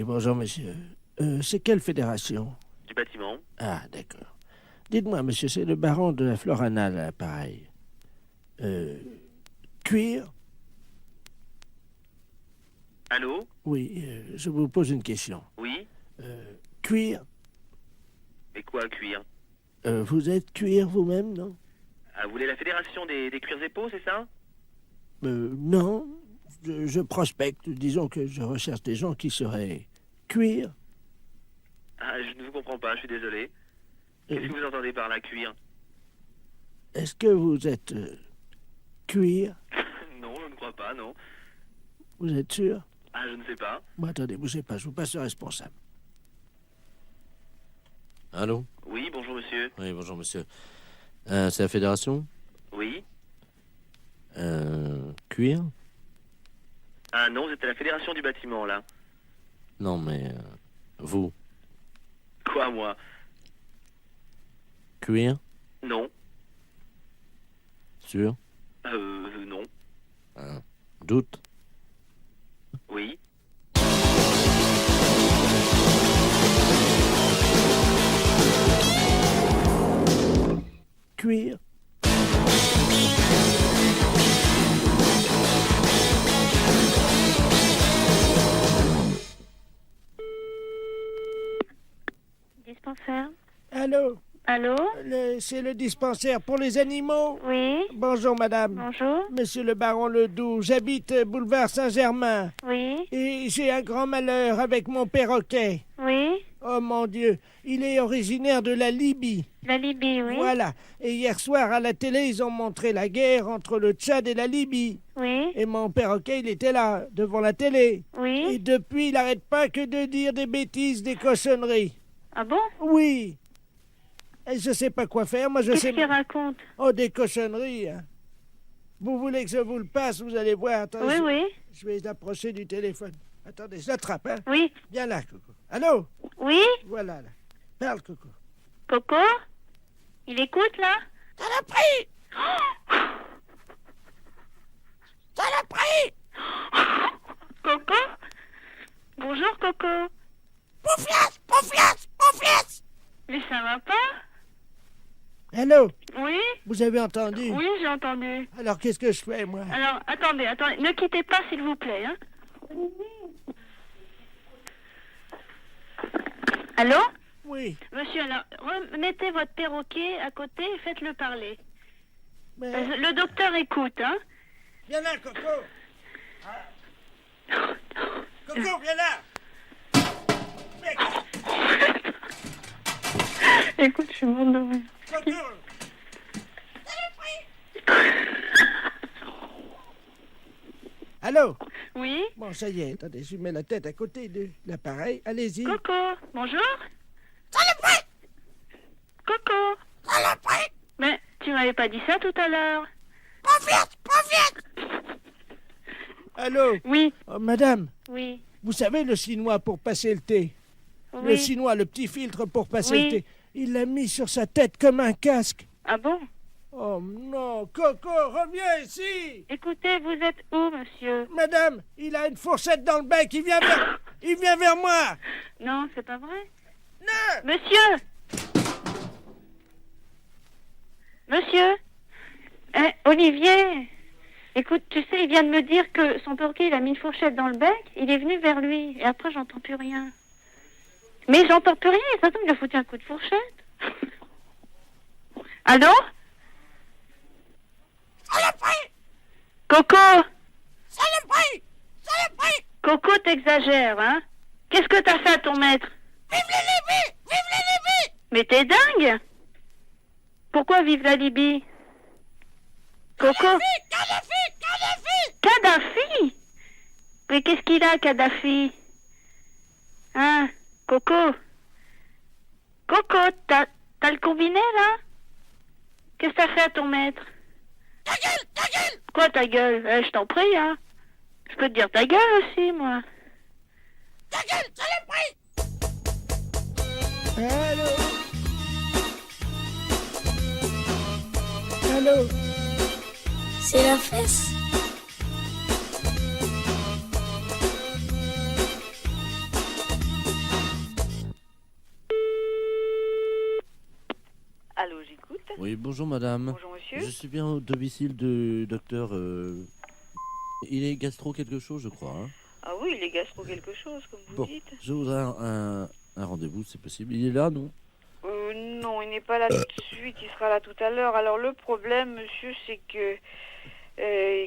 Oui, bonjour, monsieur. C'est quelle fédération? Du bâtiment. Ah, d'accord. Dites-moi, monsieur, c'est le baron de la Florana, à l'appareil. Cuir? Allô? Oui, je vous pose une question. Oui? Cuir? Mais quoi, cuir? Vous êtes cuir vous-même, non? Ah, vous voulez la fédération des cuirs et peaux, c'est ça? Non. Je prospecte. Disons que je recherche des gens qui seraient cuir. Ah, je ne vous comprends pas, je suis désolé. Qu'est-ce que vous entendez par là, cuir? Est-ce que vous êtes cuir? Non, je ne crois pas, non. Vous êtes sûr? Ah, je ne sais pas. Bon, attendez, bougez pas, je vous passe le responsable. Allô? Oui, bonjour monsieur. Oui, bonjour monsieur. C'est la fédération? Oui. Cuir? Ah non, vous êtes à la fédération du bâtiment, là. Non, mais vous? Quoi, moi? Cuir? Non. Sûr? Non. Doute? Oui. Cuir? Dispensaire. Allô? Allô? C'est le dispensaire pour les animaux? Oui. Bonjour, madame. Bonjour. Monsieur le baron Ledoux, j'habite boulevard Saint-Germain. Oui. Et j'ai un grand malheur avec mon perroquet. Oui. Oh mon Dieu, il est originaire de la Libye. La Libye, oui. Voilà. Et hier soir, à la télé, ils ont montré la guerre entre le Tchad et la Libye. Oui. Et mon perroquet, il était là, devant la télé. Oui. Et depuis, il n'arrête pas que de dire des bêtises, des cochonneries. Ah bon? Oui. Et je sais pas quoi faire, moi je sais... Qu'est-ce qu'il raconte? Oh, des cochonneries, hein. Vous voulez que je vous le passe, vous allez voir. Attendez, Oui. Je vais l'approcher du téléphone. Attendez, je l'attrape, hein. Oui. Viens là, Coco. Allô? Oui. Voilà, là. Parle, Coco. Coco? Il écoute, là? Ça l'a pris! Ça l'a pris! Coco? Bonjour, Coco. Pouflias! Pouflias! Pouflias! Mais ça va pas? Allô? Oui? Vous avez entendu? Oui, j'ai entendu. Alors, qu'est-ce que je fais, moi? Alors, attendez. Ne quittez pas, s'il vous plaît, hein? Allô? Oui. Monsieur, alors, mettez votre perroquet à côté et faites-le parler. Mais... Le docteur écoute, hein? Viens là, Coco. Coco, viens là. Écoute, je suis morte de rire. Coco. Allô? Oui? Bon, ça y est, attendez, je mets la tête à côté de l'appareil. Allez-y. Coco, bonjour? Saloperie! Coco! Saloperie! Mais tu m'avais pas dit ça tout à l'heure. Pas vite! Allô? Oui. Oh, madame? Oui. Vous savez le chinois pour passer le thé? Oui. Le chinois, le petit filtre pour passer Oui. le thé. Il l'a mis sur sa tête comme un casque. Ah bon? Oh non, Coco, reviens ici! Écoutez, vous êtes où, monsieur? Madame, il a une fourchette dans le bec, il vient vers moi! Non, c'est pas vrai. Non! Monsieur! Monsieur? Olivier? Écoute, tu sais, il vient de me dire que son perroquet, il a mis une fourchette dans le bec, il est venu vers lui, et après, j'entends plus rien. Mais j'entends plus rien, ça tombe, il a foutu un coup de fourchette. Allô? Saloperie! Coco! Saloperie! Saloperie! Coco, t'exagères, hein? Qu'est-ce que t'as fait à ton maître? Vive la Libye! Vive la Libye! Mais t'es dingue! Pourquoi vive la Libye? Coco? Kadhafi! Mais qu'est-ce qu'il a, Kadhafi? Hein? Coco? Coco, t'as le combiné, là? Qu'est-ce que t'as fait à ton maître? Ta gueule! Ta gueule! Quoi, ta gueule? Je t'en prie, hein? Je peux te dire ta gueule aussi, moi. Ta gueule, saloperie! Allô? Allô? C'est la fesse. Oui, bonjour madame. Bonjour monsieur. Je suis bien au domicile du docteur... Il est gastro quelque chose, je crois. Hein. Ah oui, il est gastro quelque chose, comme vous Bon, dites. je voudrais un rendez-vous, c'est possible. Il est là, non? Non, il n'est pas là tout de suite, il sera là tout à l'heure. Alors le problème, monsieur, c'est que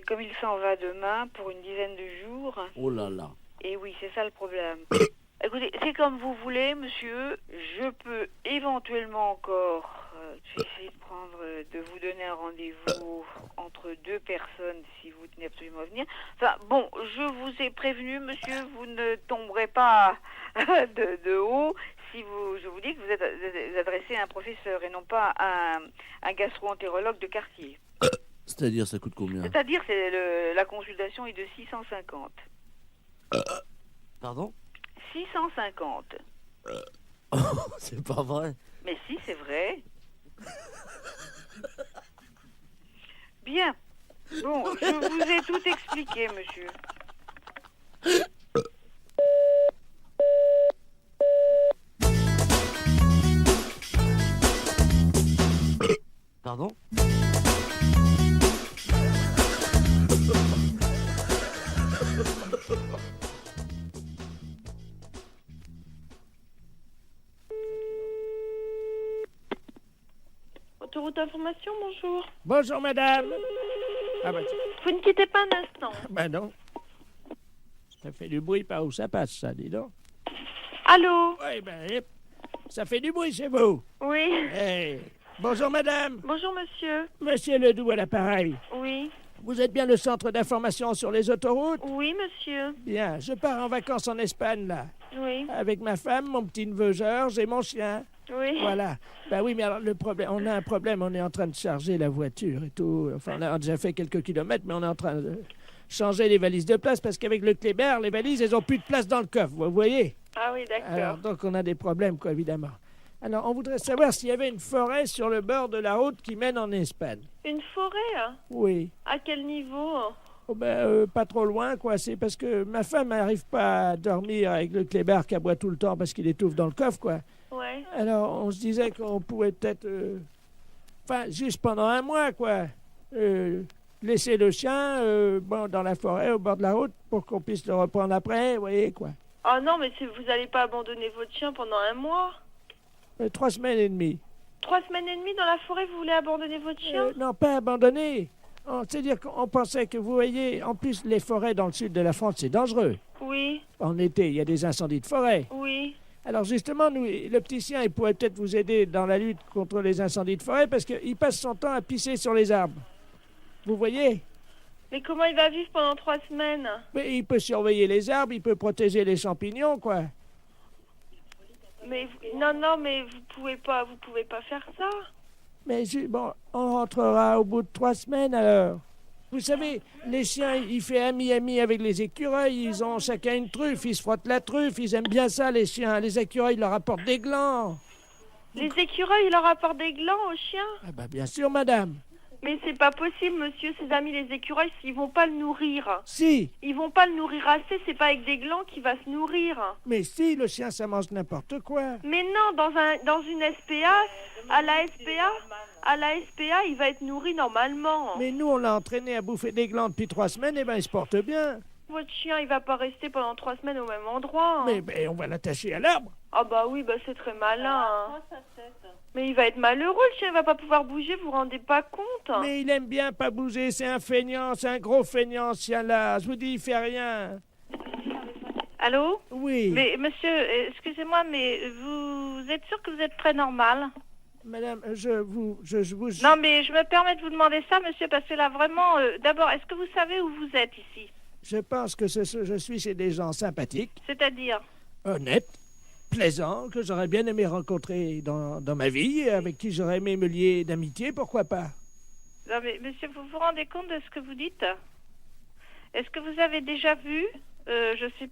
comme il s'en va demain pour une dizaine de jours... Oh là là. Et oui, c'est ça le problème. Écoutez, c'est comme vous voulez, monsieur. Je peux éventuellement encore essayer de vous donner un rendez-vous entre deux personnes si vous tenez absolument à venir. Enfin, bon, je vous ai prévenu, monsieur, vous ne tomberez pas de haut si je vous dis que vous êtes adressé à un professeur et non pas à un gastro-entérologue de quartier. C'est-à-dire, ça coûte combien? C'est-à-dire, la consultation est de 650. Pardon? 650. C'est pas vrai. Mais si, c'est vrai. Bien. Bon, je vous ai tout expliqué, monsieur. Pardon? Autoroute d'information, bonjour. Bonjour, madame. Ah bah, Vous ne quittez pas un instant. bah non. Ça fait du bruit par où ça passe, ça, dis donc. Allô? Oui, ben, ça fait du bruit chez vous. Oui. Hey. Bonjour, madame. Bonjour, monsieur. Monsieur Ledoux à l'appareil. Oui. Vous êtes bien le centre d'information sur les autoroutes? Oui, monsieur. Bien, je pars en vacances en Espagne, là. Oui. Avec ma femme, mon petit-neveu Georges et mon chien. Oui. Voilà. Ben oui, mais alors le problème, on a un problème, on est en train de charger la voiture et tout. Enfin, on a déjà fait quelques kilomètres, mais on est en train de changer les valises de place parce qu'avec le Kléber, les valises, elles ont plus de place dans le coffre, vous voyez? Ah oui, d'accord. Alors, donc on a des problèmes, quoi, évidemment. Alors, on voudrait savoir s'il y avait une forêt sur le bord de la route qui mène en Espagne. Une forêt, hein? Oui. À quel niveau? Oh ben, pas trop loin, quoi. C'est parce que ma femme n'arrive pas à dormir avec le Kléber qui aboie tout le temps parce qu'il étouffe dans le coffre, quoi. Ouais. Alors, on se disait qu'on pouvait peut-être... Enfin, juste pendant un mois, quoi. Laisser le chien bon, dans la forêt, au bord de la route, pour qu'on puisse le reprendre après, vous voyez, quoi. Oh non, mais vous n'allez pas abandonner votre chien pendant un mois? 3 semaines et demie. 3 semaines et demie dans la forêt, vous voulez abandonner votre chien? Non, pas abandonner. C'est-à-dire qu'on pensait que, vous voyez, en plus, les forêts dans le sud de la France, c'est dangereux. Oui. En été, il y a des incendies de forêt. Oui. Alors justement, nous, le petit chien, il pourrait peut-être vous aider dans la lutte contre les incendies de forêt parce qu'il passe son temps à pisser sur les arbres. Vous voyez? Mais comment il va vivre pendant 3 semaines? Mais il peut surveiller les arbres, il peut protéger les champignons, quoi. Mais non, mais vous pouvez pas faire ça. Mais bon, on rentrera au bout de 3 semaines alors. Vous savez, les chiens, ils font ami avec les écureuils, ils ont chacun une truffe, ils se frottent la truffe, ils aiment bien ça, les chiens. Les écureuils leur apportent des glands. Les écureuils, ils leur apportent des glands aux chiens? Ah bah bien sûr, madame. Mais c'est pas possible, monsieur, ses amis les écureuils, ils vont pas le nourrir. Si. Ils vont pas le nourrir assez, c'est pas avec des glands qu'il va se nourrir. Mais si, le chien, ça mange n'importe quoi. Mais non, dans une SPA, à la SPA, il va être nourri normalement. Mais nous, on l'a entraîné à bouffer des glands depuis 3 semaines, et ben il se porte bien. Votre chien, il va pas rester pendant 3 semaines au même endroit. Mais on va l'attacher à l'arbre. Ah bah oui, bah c'est très malin. Mais il va être malheureux, le chien, il va pas pouvoir bouger, vous vous rendez pas compte? Mais il aime bien pas bouger, c'est un feignant, c'est un gros feignant, ce chien-là. Je vous dis, il fait rien. Allô? Oui. Mais monsieur, excusez-moi, mais vous êtes sûr que vous êtes très normal? Madame, je vous... Non, mais je me permets de vous demander ça, monsieur, parce que là, vraiment, d'abord, est-ce que vous savez où vous êtes ici? Je pense que je suis chez des gens sympathiques. C'est-à-dire? Honnêtes, plaisants, que j'aurais bien aimé rencontrer dans ma vie, avec qui j'aurais aimé me lier d'amitié, pourquoi pas? Non, mais monsieur, vous vous rendez compte de ce que vous dites? Est-ce que vous avez déjà vu je sais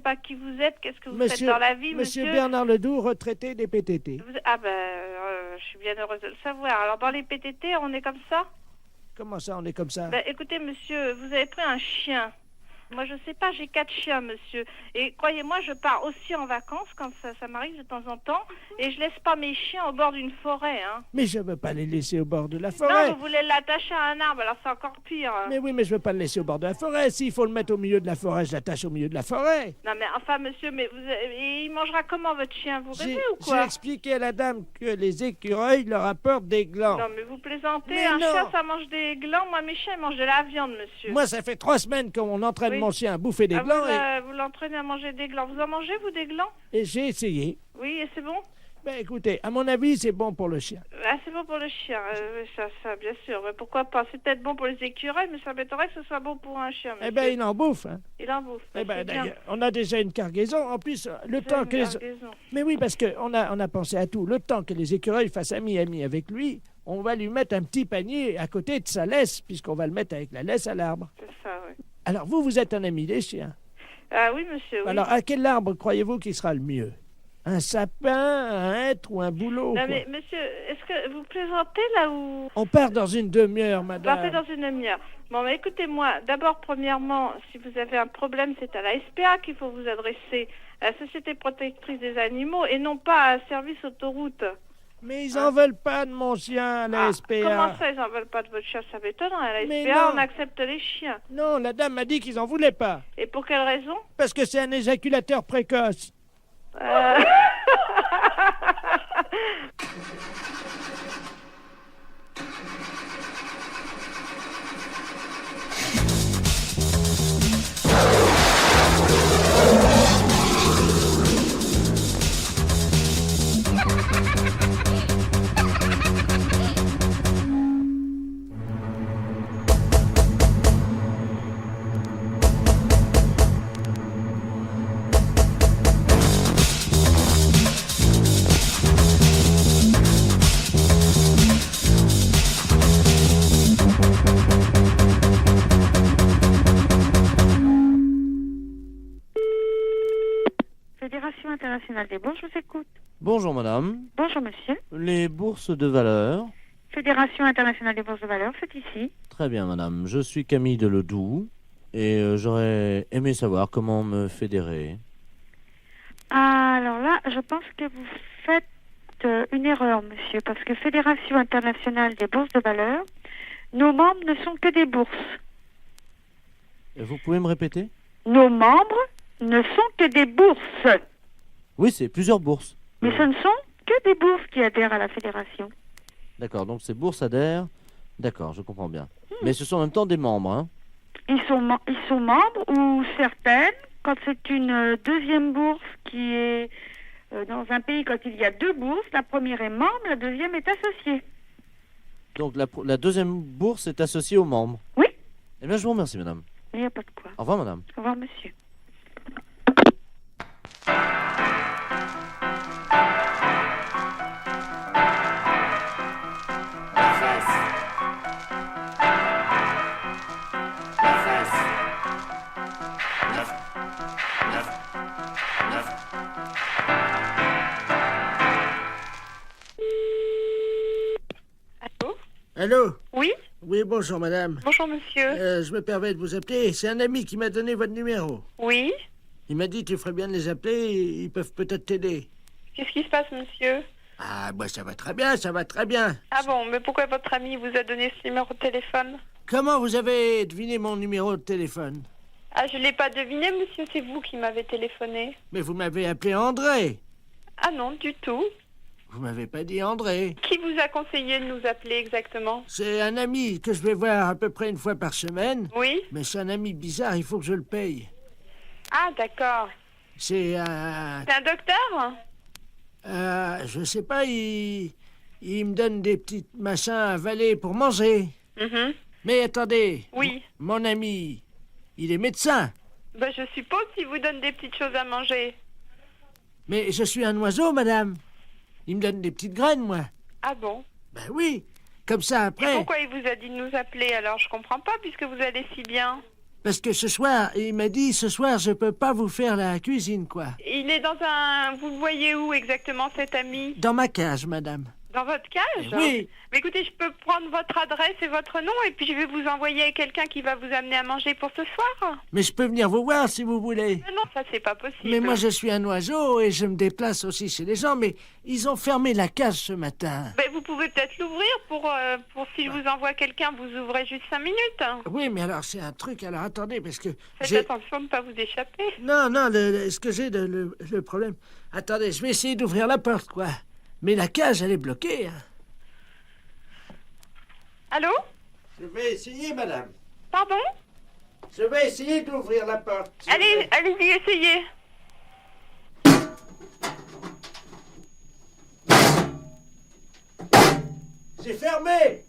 pas qui vous êtes, qu'est-ce que vous faites dans la vie, monsieur? Monsieur Bernard Ledoux, retraité des PTT. Ah ben, je suis bien heureuse de le savoir. Alors, dans les PTT, on est comme ça? Comment ça, on est comme ça? Ben, écoutez, monsieur, vous avez pris un chien. Moi, je sais pas, j'ai 4 chiens, monsieur. Et croyez-moi, je pars aussi en vacances quand ça m'arrive de temps en temps. Et je laisse pas mes chiens au bord d'une forêt, hein. Mais je veux pas les laisser au bord de la forêt. Non, vous voulez l'attacher à un arbre, alors c'est encore pire. Mais oui, mais je veux pas le laisser au bord de la forêt. S'il faut le mettre au milieu de la forêt, je l'attache au milieu de la forêt. Non, mais enfin, monsieur, mais il mangera comment, votre chien? Vous rêvez ou quoi? J'ai expliqué à la dame que les écureuils leur apportent des glands. Non, mais vous plaisantez. Mais un non. chien, ça mange des glands. Moi, mes chiens, ils mangent de la viande, monsieur. Moi, ça fait 3 semaines qu'on entraîne mon chien à bouffer des glands. Vous l'entraînez à manger des glands. Vous en mangez, vous, des glands? Et j'ai essayé. Oui, et c'est bon? Ben écoutez, à mon avis, c'est bon pour le chien. Ah, c'est bon pour le chien, ça, bien sûr. Mais pourquoi pas? C'est peut-être bon pour les écureuils, mais ça m'étonnerait que ce soit bon pour un chien, monsieur. Eh ben, il en bouffe, hein. Il en bouffe. Eh ben, c'est bien. d'ailleurs, on a déjà une cargaison. En plus, le temps que cargaison. Mais oui, parce qu'on a pensé à tout. Le temps que les écureuils fassent ami avec lui, on va lui mettre un petit panier à côté de sa laisse, puisqu'on va le mettre avec la laisse à l'arbre. C'est ça, oui. Alors, vous êtes un ami des chiens. Ah oui, monsieur, oui. Alors, à quel arbre croyez-vous qui sera le mieux? Un sapin, un hêtre ou un bouleau? Non, quoi? mais monsieur, est-ce que vous plaisantez là ou... On part dans une demi-heure, madame. Partez dans une demi-heure. Bon, mais écoutez-moi, d'abord, premièrement, si vous avez un problème, c'est à la SPA qu'il faut vous adresser, à la Société protectrice des animaux, et non pas à un service autoroute. Mais ils en veulent pas de mon chien à la SPA. Comment ça, ils en veulent pas de votre chien? Ça m'étonnerait. À la Mais SPA, non. on accepte les chiens. Non, la dame m'a dit qu'ils en voulaient pas. Et pour quelle raison? Parce que c'est un éjaculateur précoce. Fédération internationale des bourses, je vous écoute. Bonjour madame. Bonjour monsieur. Les bourses de valeur. Fédération internationale des bourses de valeur, c'est ici. Très bien madame. Je suis Camille Deledoux et j'aurais aimé savoir comment me fédérer. Alors là, je pense que vous faites une erreur, monsieur, parce que Fédération internationale des bourses de valeur, nos membres ne sont que des bourses. Vous pouvez me répéter? Nos membres ne sont que des bourses. Oui, c'est plusieurs bourses. Mais ce ne sont que des bourses qui adhèrent à la fédération. D'accord, donc ces bourses adhèrent. D'accord, je comprends bien. Mais ce sont en même temps des membres, hein? Ils sont membres, ou certaines, quand c'est une deuxième bourse qui est dans un pays, quand il y a 2 bourses, la première est membre, la deuxième est associée. Donc la deuxième bourse est associée aux membres? Oui. Eh bien, je vous remercie, madame. Il n'y a pas de quoi. Au revoir, madame. Au revoir, monsieur. Allô? Oui? Oui, bonjour madame. Bonjour monsieur. Je me permets de vous appeler. C'est un ami qui m'a donné votre numéro. Oui? Il m'a dit tu ferais bien de les appeler, ils peuvent peut-être t'aider. Qu'est-ce qui se passe monsieur? Ah, moi ça va très bien, ça va très bien. Ah bon, mais pourquoi votre ami vous a donné ce numéro de téléphone? Comment vous avez deviné mon numéro de téléphone? Ah, je l'ai pas deviné monsieur, c'est vous qui m'avez téléphoné. Mais vous m'avez appelé André. Ah non, du tout. Vous m'avez pas dit André. Qui vous a conseillé de nous appeler exactement? C'est un ami que je vais voir à peu près une fois par semaine. Oui? Mais c'est un ami bizarre, il faut que je le paye. Ah d'accord. C'est un... C'est un docteur? je sais pas, il me donne des petits machins à avaler pour manger. Mais attendez. Oui. Mon ami, il est médecin. Ben, je suppose s'il vous donne des petites choses à manger. Mais je suis un oiseau, madame. Il me donne des petites graines, moi. Ah bon? Ben oui. Comme ça, après... Et pourquoi il vous a dit de nous appeler alors? Je comprends pas puisque vous allez si bien. Parce que ce soir, il m'a dit, ce soir, je peux pas vous faire la cuisine, quoi. Il est dans un... Vous le voyez où exactement, cet ami? Dans ma cage, madame. Dans votre cage? Oui. Mais écoutez, je peux prendre votre adresse et votre nom et puis je vais vous envoyer quelqu'un qui va vous amener à manger pour ce soir. Mais je peux venir vous voir si vous voulez. Non, ça c'est pas possible. Mais moi je suis un oiseau et je me déplace aussi chez les gens, mais ils ont fermé la cage ce matin. Ben, vous pouvez peut-être l'ouvrir pour si je vous envoie quelqu'un, vous ouvrez juste 5 minutes. Oui, mais alors c'est un truc, alors attendez, parce que... Faites attention de ne pas vous échapper. Non, ce que j'ai, le problème... Attendez, je vais essayer d'ouvrir la porte, quoi. Mais la cage, elle est bloquée. Hein. Allô? Je vais essayer, madame. Pardon? Je vais essayer d'ouvrir la porte. Allez-y, essayez. C'est fermé.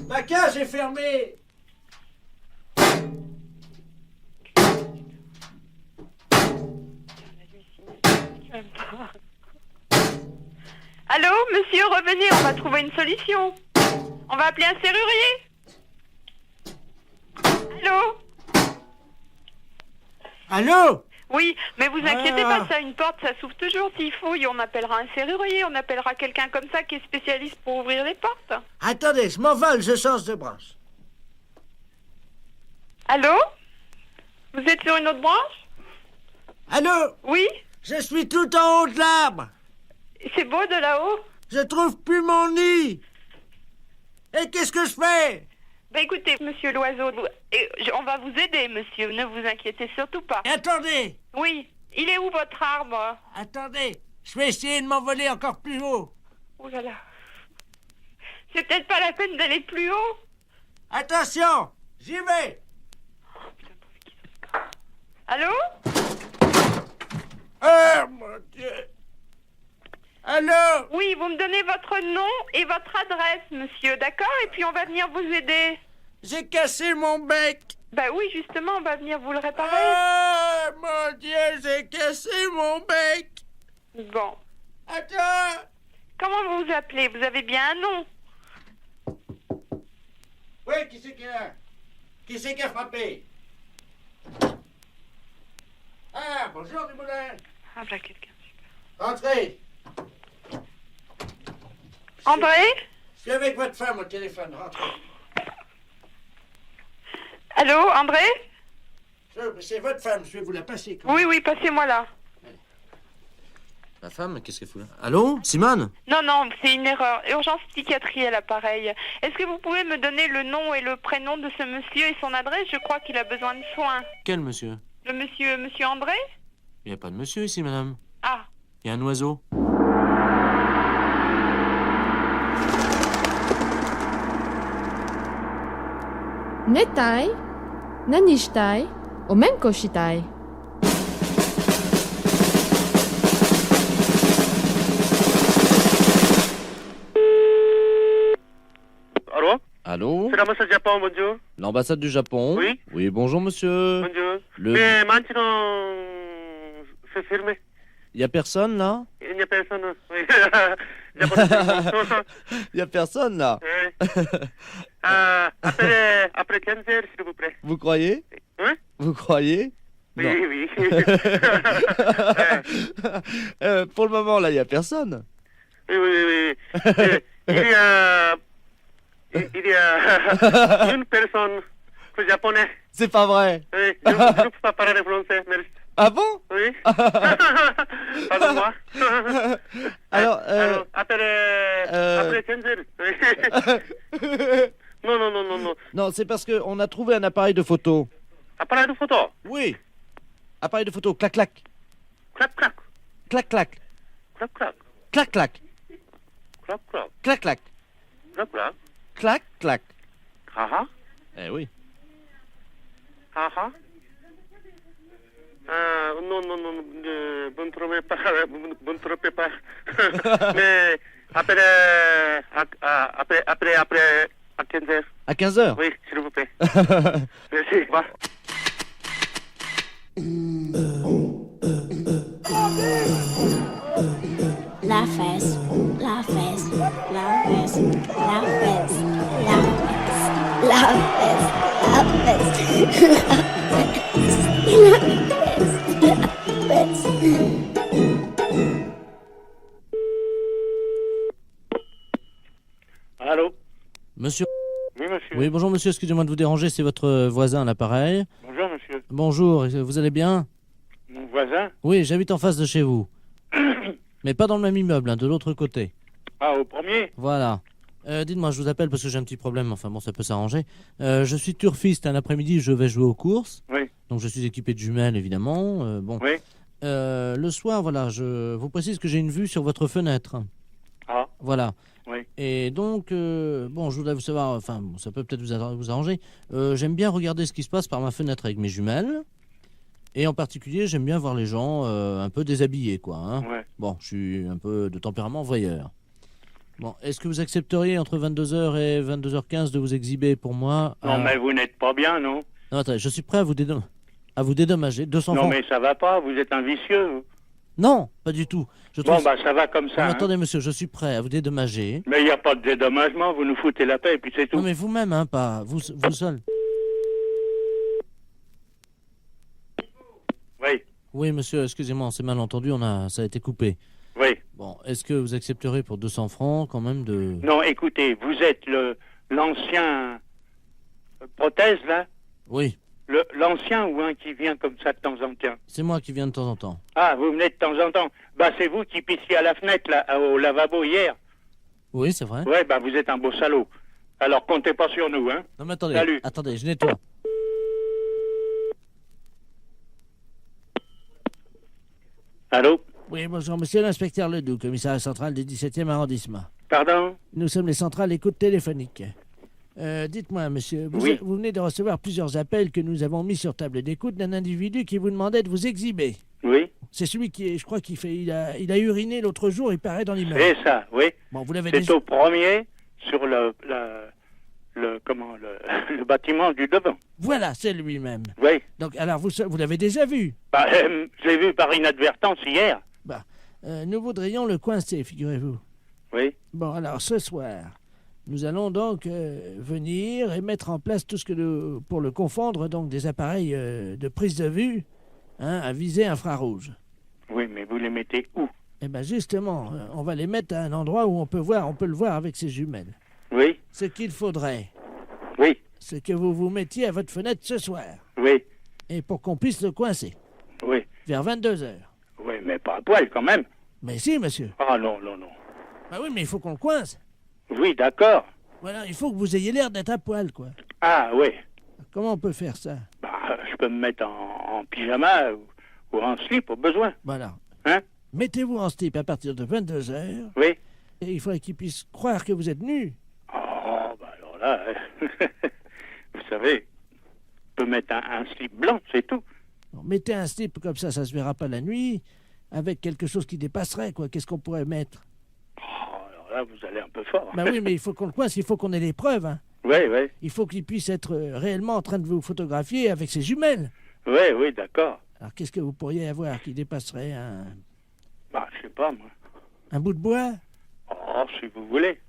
Ma cage est fermée. Allô, monsieur, revenez, on va trouver une solution. On va appeler un serrurier. Allô? Allô? Oui, mais vous inquiétez pas, ça, une porte, ça s'ouvre toujours s'il faut. Et on appellera un serrurier, on appellera quelqu'un comme ça qui est spécialiste pour ouvrir les portes. Attendez, je m'envole, je change de branche. Allô? Vous êtes sur une autre branche? Allô? Oui? Je suis tout en haut de l'arbre. C'est beau de là-haut? Je trouve plus mon nid. Et qu'est-ce que je fais? Ben écoutez, monsieur l'oiseau, on va vous aider, monsieur, ne vous inquiétez surtout pas. Attendez! Oui, il est où votre arbre? Attendez, je vais essayer de m'envoler encore plus haut. Oh là là. C'est peut-être pas la peine d'aller plus haut. Attention, j'y vais. Allô? Oh mon Dieu! Allô? Oui, vous me donnez votre nom et votre adresse, monsieur, d'accord? Et puis on va venir vous aider. J'ai cassé mon bec. Bah oui, justement, on va venir vous le réparer. Oh mon Dieu, j'ai cassé mon bec. Bon. Attends. Comment vous vous appelez? Vous avez bien un nom? Oui, qui c'est qui a? Qui c'est qui a frappé? Ah, bonjour, Dumoulin. Ah, bah quelqu'un. Entrez. André? Je suis avec votre femme au téléphone, rentrez. Allô, André? C'est votre femme, je vais vous la passer. Oui, passez-moi là. Ma femme, qu'est-ce qu'elle fout là? Allô, Simone? Non, c'est une erreur. Urgence psychiatrie à l'appareil. Est-ce que vous pouvez me donner le nom et le prénom de ce monsieur et son adresse? Je crois qu'il a besoin de soins. Quel monsieur? Le monsieur André? Il n'y a pas de monsieur ici, madame. Ah. Il y a un oiseau. Netai, nanishtai, omenkoshitai. Allô? Allô? C'est l'ambassade du Japon, bonjour. L'ambassade du Japon? Oui. Oui, bonjour monsieur. Bonjour. Le... Mais maintenant, c'est fermé. Il n'y a personne là? Il n'y a personne. Oui. Il n'y a personne là? Oui. Après 15 heures, s'il vous plaît. Vous croyez? Hein? Vous croyez? Oui, non. Oui. Pour le moment là, il n'y a personne. Oui. Il y a une personne japonaise. C'est pas vrai. Oui, je ne peux pas parler français, merci. Ah bon? Oui. Pardon-moi. Alors, après 15 heures. Non. Non, c'est parce qu'on a trouvé un appareil de photo. Appareil de photo? Oui. Appareil de photo, clac. Clac. Clac. Clac. Clac. Ah. Eh oui. Ah. Non, vous ne trompez pas. Mais après, à 15 heures. À 15 heures? Oui, s'il vous plaît. Merci, va. La fesse. Oui, bonjour monsieur, excusez-moi de vous déranger, c'est votre voisin à l'appareil. Bonjour, monsieur. Bonjour, vous allez bien? Mon voisin? Oui, j'habite en face de chez vous. Mais pas dans le même immeuble, hein, de l'autre côté. Ah, au premier? Voilà. Dites-moi, je vous appelle parce que j'ai un petit problème, enfin bon, ça peut s'arranger. Je suis turfiste, un après-midi, je vais jouer aux courses. Oui. Donc je suis équipé de jumelles, évidemment. Bon. Oui. Le soir, voilà, je vous précise que j'ai une vue sur votre fenêtre. Ah. Voilà. Oui. Et donc, bon, je voudrais vous savoir, enfin, bon, ça peut peut-être vous arranger. J'aime bien regarder ce qui se passe par ma fenêtre avec mes jumelles. Et en particulier, j'aime bien voir les gens un peu déshabillés, quoi. Hein. Ouais. Bon, je suis un peu de tempérament voyeur. Bon, est-ce que vous accepteriez entre 22h et 22h15 de vous exhiber pour moi? Non, mais vous n'êtes pas bien, non? Non, attendez, je suis prêt à vous dédommager. 200 non, francs. mais ça va pas, vous êtes un vicieux. Vous. Non, pas du tout. Bon, bah ça va comme ça. Non, hein. attendez, monsieur, je suis prêt à vous dédommager. Mais il n'y a pas de dédommagement, vous nous foutez la paix et puis c'est tout. Non, mais vous-même, hein, pas vous seul. Oui. Oui, monsieur, excusez-moi, on s'est mal entendu, ça a été coupé. Oui. Bon, est-ce que vous accepterez pour 200 francs quand même de... Non, écoutez, vous êtes l'ancien prothèse, là? Oui. L'ancien ou un qui vient comme ça de temps en temps? C'est moi qui viens de temps en temps. Ah, vous venez de temps en temps. Bah, c'est vous qui pissiez à la fenêtre, là, au lavabo hier. Oui, c'est vrai. Ouais, bah, vous êtes un beau salaud. Alors, comptez pas sur nous, hein. Non, mais attendez. Salut. Attendez, je nettoie. Allô? Oui, bonjour, monsieur l'inspecteur Ledoux, commissariat central du 17e arrondissement. Pardon? Nous sommes les centrales écoute téléphonique. Dites-moi, monsieur, vous venez de recevoir plusieurs appels que nous avons mis sur table d'écoute d'un individu qui vous demandait de vous exhiber. Oui. C'est celui qui, je crois il a uriné l'autre jour, il paraît dans l'immeuble. C'est ça, oui. Bon, vous l'avez C'est déjà... au premier, sur le bâtiment du devant. Voilà, c'est lui-même. Oui. Donc, alors, vous l'avez déjà vu? Bah, je l'ai vu par inadvertance hier. Bah, nous voudrions le coincer, figurez-vous. Oui. Bon, alors, ce soir, nous allons donc venir et mettre en place tout ce que pour le confondre, donc des appareils de prise de vue, hein, à visée infrarouge. Oui, mais vous les mettez où? Eh bien, justement, on va les mettre à un endroit où on peut le voir avec ses jumelles. Oui. Ce qu'il faudrait, oui, c'est que vous vous mettiez à votre fenêtre ce soir. Oui. Et pour qu'on puisse le coincer. Oui. Vers 22h. Oui, mais pas à poil quand même. Mais si, monsieur. Ah non, non, non. Bah oui, mais il faut qu'on le coince. Oui, d'accord. Voilà, il faut que vous ayez l'air d'être à poil, quoi. Ah oui. Comment on peut faire ça? Bah, je peux me mettre en pyjama ou en slip au besoin. Voilà. Hein? Mettez-vous en slip à partir de 22h. Oui. Et il faudrait qu'il puisse croire que vous êtes nu. Oh, bah alors là, vous savez, je peux mettre un slip blanc, c'est tout. Bon, mettez un slip comme ça se verra pas la nuit, avec quelque chose qui dépasserait, quoi. Qu'est-ce qu'on pourrait mettre? Oh, alors là, vous allez un peu fort. Bah oui, mais il faut qu'on le coince, il faut qu'on ait les preuves, hein. Oui, oui. Il faut qu'il puisse être réellement en train de vous photographier avec ses jumelles. Oui, oui, d'accord. Alors, qu'est-ce que vous pourriez avoir qui dépasserait un... Bah, je sais pas, moi. Un bout de bois? Oh, si vous voulez.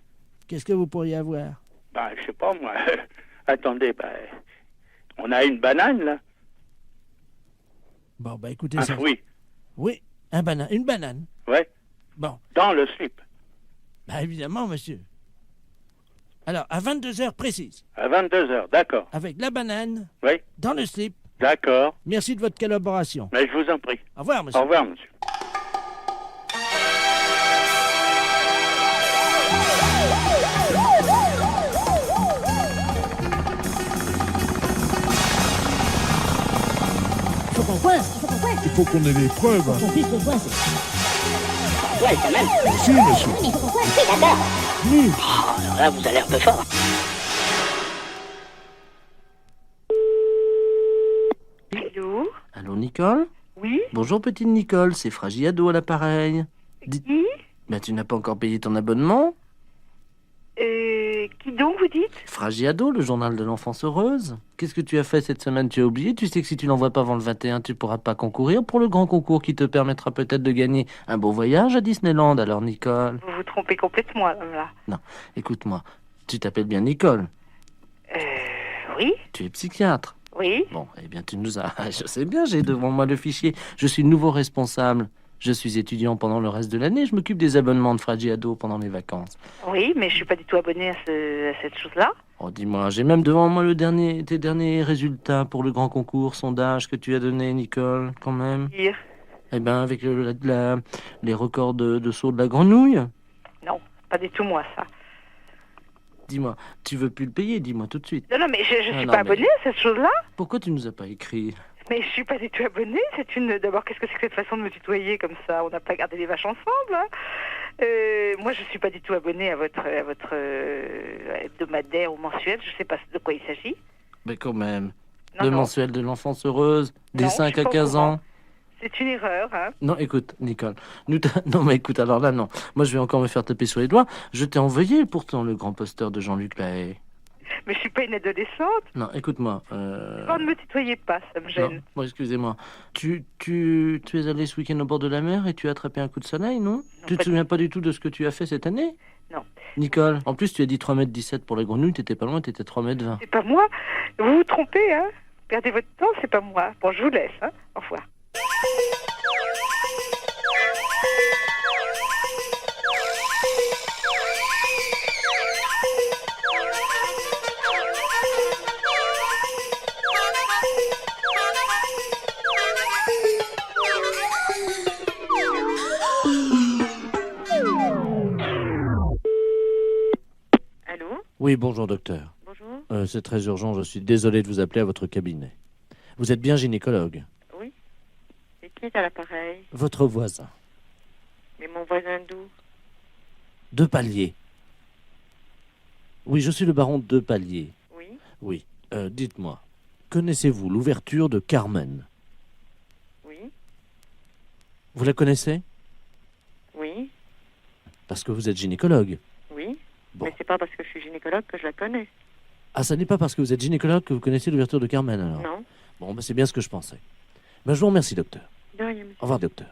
Qu'est-ce que vous pourriez avoir? Bah, je sais pas, moi. Attendez, bah, on a une banane, là. Bon, bah, écoutez un ça. fruit. Oui, une banane. Ouais. Bon. Dans le slip. Bah, évidemment, monsieur. Alors, à 22h précises. À 22h, d'accord. Avec la banane. Oui. Dans le slip. D'accord. Merci de votre collaboration. Mais je vous en prie. Au revoir, monsieur. Au revoir, monsieur. Faut qu'on coince. Il faut qu'on ait des preuves. Faut qu'on puisse le coincer. Ouais, quand même. Si, monsieur. Mais il faut qu'on coince. Oui, d'accord. Nu. Oh, alors là, vous allez un peu fort. Allô? Allô, Nicole? Oui? Bonjour, petite Nicole, c'est Fragiado à l'appareil. Qui? Ben, tu n'as pas encore payé ton abonnement? Qui donc, vous dites? Fragiado, le journal de l'enfance heureuse. Qu'est-ce que tu as fait cette semaine? Tu as oublié? Tu sais que si tu l'envoies pas avant le 21, tu pourras pas concourir pour le grand concours qui te permettra peut-être de gagner un beau voyage à Disneyland. Alors, Nicole? Vous vous trompez complètement, là. Non, écoute-moi. Tu t'appelles bien Nicole? Oui? Tu es psychiatre? Oui. Bon, eh bien, tu nous as... Je sais bien, j'ai devant moi le fichier. Je suis nouveau responsable. Je suis étudiant pendant le reste de l'année, je m'occupe des abonnements de Fraggiado pendant mes vacances. Oui, mais je suis pas du tout abonnée à cette chose-là. Oh, dis-moi, j'ai même devant moi tes derniers résultats pour le grand concours sondage que tu as donné, Nicole, quand même. Dire. Eh ben, avec les records de saut de la grenouille. Non, pas du tout moi, ça. Dis-moi, tu veux plus le payer, dis-moi tout de suite. Non, mais je suis pas abonnée à cette chose-là. Pourquoi tu nous as pas écrit? Mais je suis pas du tout abonnée. D'abord, qu'est-ce que c'est que cette façon de me tutoyer comme ça? On n'a pas gardé les vaches ensemble. Hein. Moi, je suis pas du tout abonnée à votre hebdomadaire ou mensuel. Je sais pas de quoi il s'agit. Mais quand même. Le mensuel de l'enfance heureuse, des 5 à 15 ans. C'est une erreur, hein. Non, écoute, Nicole. Non, mais écoute, alors là, non. Moi, je vais encore me faire taper sur les doigts. Je t'ai envoyé pourtant le grand poster de Jean-Luc Lahaye. Mais je suis pas une adolescente. Non, écoute-moi. Ne me tutoyez pas, ça me gêne. Non, bon, excusez-moi. Tu es allé ce week-end au bord de la mer et tu as attrapé un coup de soleil, non? Tu te souviens pas du tout de ce que tu as fait cette année? Non. Nicole, en plus, tu as dit 3,17 m pour les grenouilles, t'étais pas loin, t'étais 3,20 m. C'est pas moi. Vous vous trompez, hein. Perdez votre temps, c'est pas moi. Bon, je vous laisse, hein. Au revoir. Oui, bonjour docteur. Bonjour. C'est très urgent, je suis désolé de vous appeler à votre cabinet. Vous êtes bien gynécologue? Oui. Et qui est à l'appareil? Votre voisin. Mais mon voisin d'où? De Palier. Oui, je suis le baron de Palier. Oui. Oui. Dites-moi, connaissez-vous l'ouverture de Carmen? Oui. Vous la connaissez? Oui. Parce que vous êtes gynécologue? Oui. Bon. Mais c'est pas parce que je suis gynécologue que je la connais. Ah, ça n'est pas parce que vous êtes gynécologue que vous connaissez l'ouverture de Carmen, alors? Non. Bon, c'est bien ce que je pensais. Je vous remercie, docteur. De rien, monsieur. Au revoir, docteur.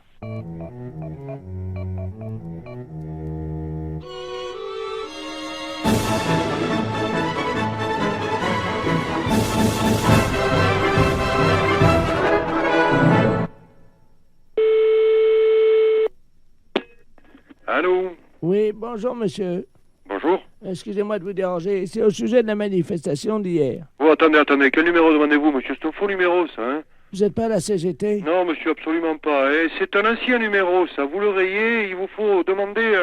Allô? Oui, bonjour, monsieur. Bonjour. Excusez-moi de vous déranger. C'est au sujet de la manifestation d'hier. Oh, attendez. Quel numéro demandez-vous, monsieur? C'est un faux numéro, ça, hein? Vous n'êtes pas à la CGT? Non, monsieur, absolument pas. C'est un ancien numéro, ça. Vous le rayez, il vous faut demander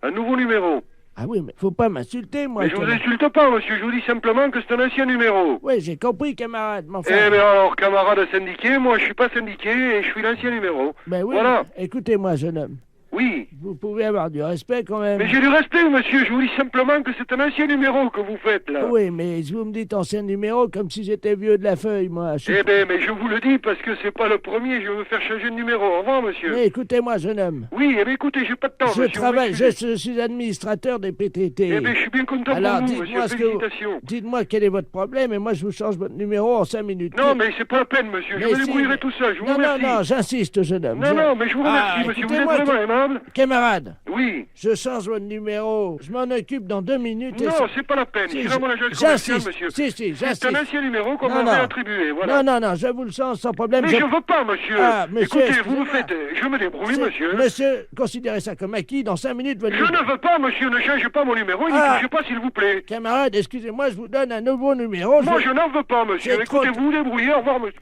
un nouveau numéro. Ah oui, mais faut pas m'insulter, moi. Mais je vous insulte pas, monsieur. Je vous dis simplement que c'est un ancien numéro. Oui, j'ai compris, camarade. Mais enfin... Eh bien alors, camarade syndiqué, moi je suis pas syndiqué et je suis l'ancien numéro. Ben oui, voilà. Écoutez-moi, jeune homme. Oui. Vous pouvez avoir du respect quand même. Mais j'ai du respect, monsieur. Je vous dis simplement que c'est un ancien numéro que vous faites, là. Oui, mais vous me dites ancien numéro comme si j'étais vieux de la feuille, moi. Eh bien, mais je vous le dis parce que c'est pas le premier. Je vais me faire changer de numéro. Au revoir, monsieur. Mais écoutez-moi, jeune homme. Oui, eh bien, écoutez, j'ai pas de temps, monsieur. Je suis administrateur des PTT. Eh bien, je suis bien content alors, pour vous, monsieur. Félicitations. Dites-moi quel est votre problème et moi je vous change votre numéro en 5 minutes. Non, mais c'est pas la peine, monsieur. Je me débrouillerai tout seul. Je vous remercie. Non, j'insiste, jeune homme. Non, mais je vous remercie, monsieur. Vous êtes vraiment aimable. Camarade. Oui. Je change votre numéro. Je m'en occupe dans 2 minutes. Non, c'est pas la peine. C'est vraiment l'agence commerciale, monsieur. Si, j'insiste. C'est un ancien numéro qu'on m'avait attribué, voilà. Non, je vous le change sans problème. Mais je veux pas, monsieur. Ah, monsieur. Écoutez, vous me faites... Je me débrouille, monsieur. Monsieur, considérez ça comme acquis. Dans 5 minutes, votre Je ne veux pas, monsieur. Ne changez pas mon numéro et n'y touchez pas, s'il vous plaît. Camarade, excusez-moi, je vous donne un nouveau numéro. Moi, je n'en veux pas, monsieur. Écoutez, vous vous débrouillez. Au revoir, monsieur.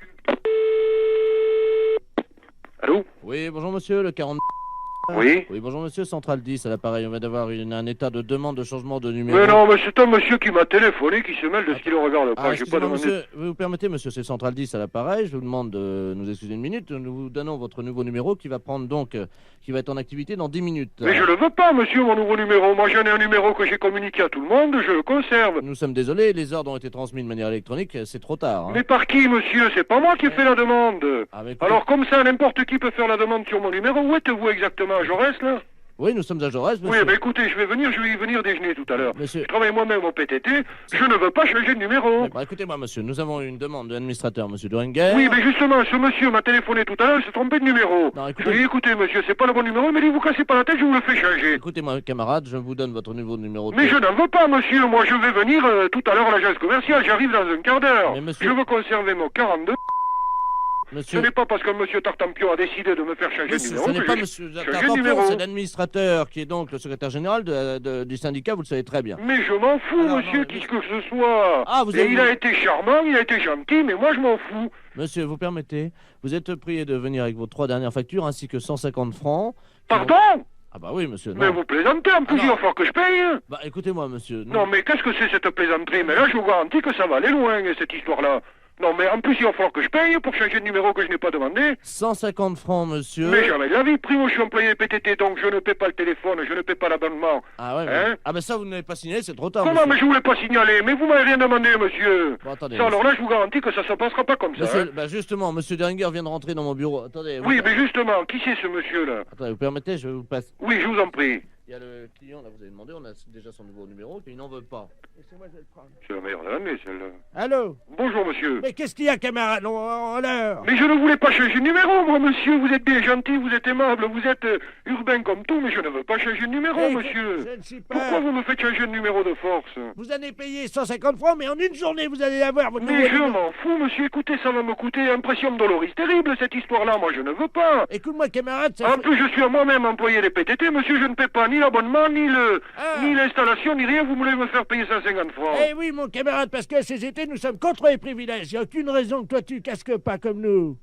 Allô? Oui, bonjour, monsieur, le 40... Oui. Oui, bonjour monsieur, Central 10 à l'appareil. On vient d'avoir un état de demande de changement de numéro. Mais non, mais c'est un monsieur qui m'a téléphoné qui se mêle de ce qu'il ne regarde pas. J'ai pas demandé. Monsieur, vous permettez, monsieur, c'est Central 10 à l'appareil. Je vous demande de nous excuser une minute. Nous vous donnons votre nouveau numéro qui va prendre donc, qui va être en activité dans 10 minutes. Mais je le veux pas, monsieur, mon nouveau numéro. Moi, j'en ai un numéro que j'ai communiqué à tout le monde, je le conserve. Nous sommes désolés, les ordres ont été transmis de manière électronique, c'est trop tard. Hein. Mais par qui, monsieur? C'est pas moi qui ai fait la demande. Écoutez... Alors, comme ça, n'importe qui peut faire la demande sur mon numéro. Où êtes-vous exactement, à Jaurès, là? Oui, nous sommes à Jaurès, monsieur. Oui, mais écoutez, je vais y venir déjeuner tout à l'heure. Monsieur... Je travaille moi-même au PTT, je ne veux pas changer de numéro. Écoutez-moi, monsieur, nous avons une demande de l'administrateur, monsieur Duringer. Oui, mais justement, ce monsieur m'a téléphoné tout à l'heure, il s'est trompé de numéro. Non, écoutez... Je lui ai dit, écoutez, monsieur, c'est pas le bon numéro, mais vous cassez pas la tête, je vous le fais changer. Écoutez-moi, camarade, je vous donne votre nouveau numéro. Mais je n'en veux pas, monsieur, moi je vais venir tout à l'heure à l'agence commerciale, j'arrive dans un quart d'heure. Monsieur... Je veux conserver mon 42... Monsieur- Ce n'est pas parce que monsieur Tartampion a décidé de me faire changer de Monsieur, numéro ce n'est que pas j'ai monsieur changé de Tartampion, numéro. c'est l'administrateur qui est donc le secrétaire général du syndicat, vous le savez très bien. Mais je m'en fous, monsieur, qui que ce soit. Ah, vous Et avez- il a été charmant, il a été gentil, mais moi je m'en fous. Monsieur, vous permettez, vous êtes prié de venir avec vos 3 dernières factures ainsi que 150 francs. Pardon? Ah bah oui, monsieur. Mais non. vous plaisantez, en plus il va falloir que je paye. Bah écoutez-moi, monsieur. Non, mais qu'est-ce que c'est cette plaisanterie? Mais là, je vous garantis que ça va aller loin, cette histoire-là. Non, mais en plus, il va falloir que je paye pour changer de numéro que je n'ai pas demandé. 150 francs, monsieur. Mais jamais de la vie, primo, je suis employé PTT, donc je ne paie pas le téléphone, je ne paie pas l'abonnement. Ah ouais, Hein? ah bah ça, vous n'avez pas signalé, c'est trop tard. Comment? monsieur. Mais je voulais pas signaler, mais vous m'avez rien demandé, monsieur. Bon, attendez, Ça, alors monsieur. là, je vous garantis que ça se passera pas comme ça. Monsieur, hein. bah justement, monsieur Deringer vient de rentrer dans mon bureau. Attendez. Oui, mais justement, qui c'est ce monsieur-là? Attendez, vous permettez, je vous passe. Oui, je vous en prie. Il y a le client, là, vous avez demandé, on a déjà son nouveau numéro, qu'il n'en veut pas. Laissez-moi, je vais le prendre. C'est la meilleure de l'année, celle-là. Allô? Bonjour, monsieur. Mais qu'est-ce qu'il y a, camarade? En l'heure. Mais je ne voulais pas changer de numéro, moi, monsieur. Vous êtes bien gentil, vous êtes aimable, vous êtes urbain comme tout, mais je ne veux pas changer de numéro, Eh, monsieur. je ne suis pas- Pourquoi vous me faites changer de numéro de force? Vous allez payer 150 francs, mais en une journée, vous allez avoir votre Mais nouveau je numéro. m'en fous, monsieur. Écoutez, ça va me coûter impression doloris terrible, cette histoire-là. Moi, je ne veux pas. Écoute-moi, camarade, ça En fait- plus, je suis moi-même employé des PTT, monsieur. Je ne paie pas ni l'abonnement, ni l'installation, ni rien. Vous voulez me faire payer 150 francs. Eh oui, mon camarade, parce qu'à CGT, nous sommes contre les privilèges. Il n'y a aucune raison que toi, tu casques pas comme nous.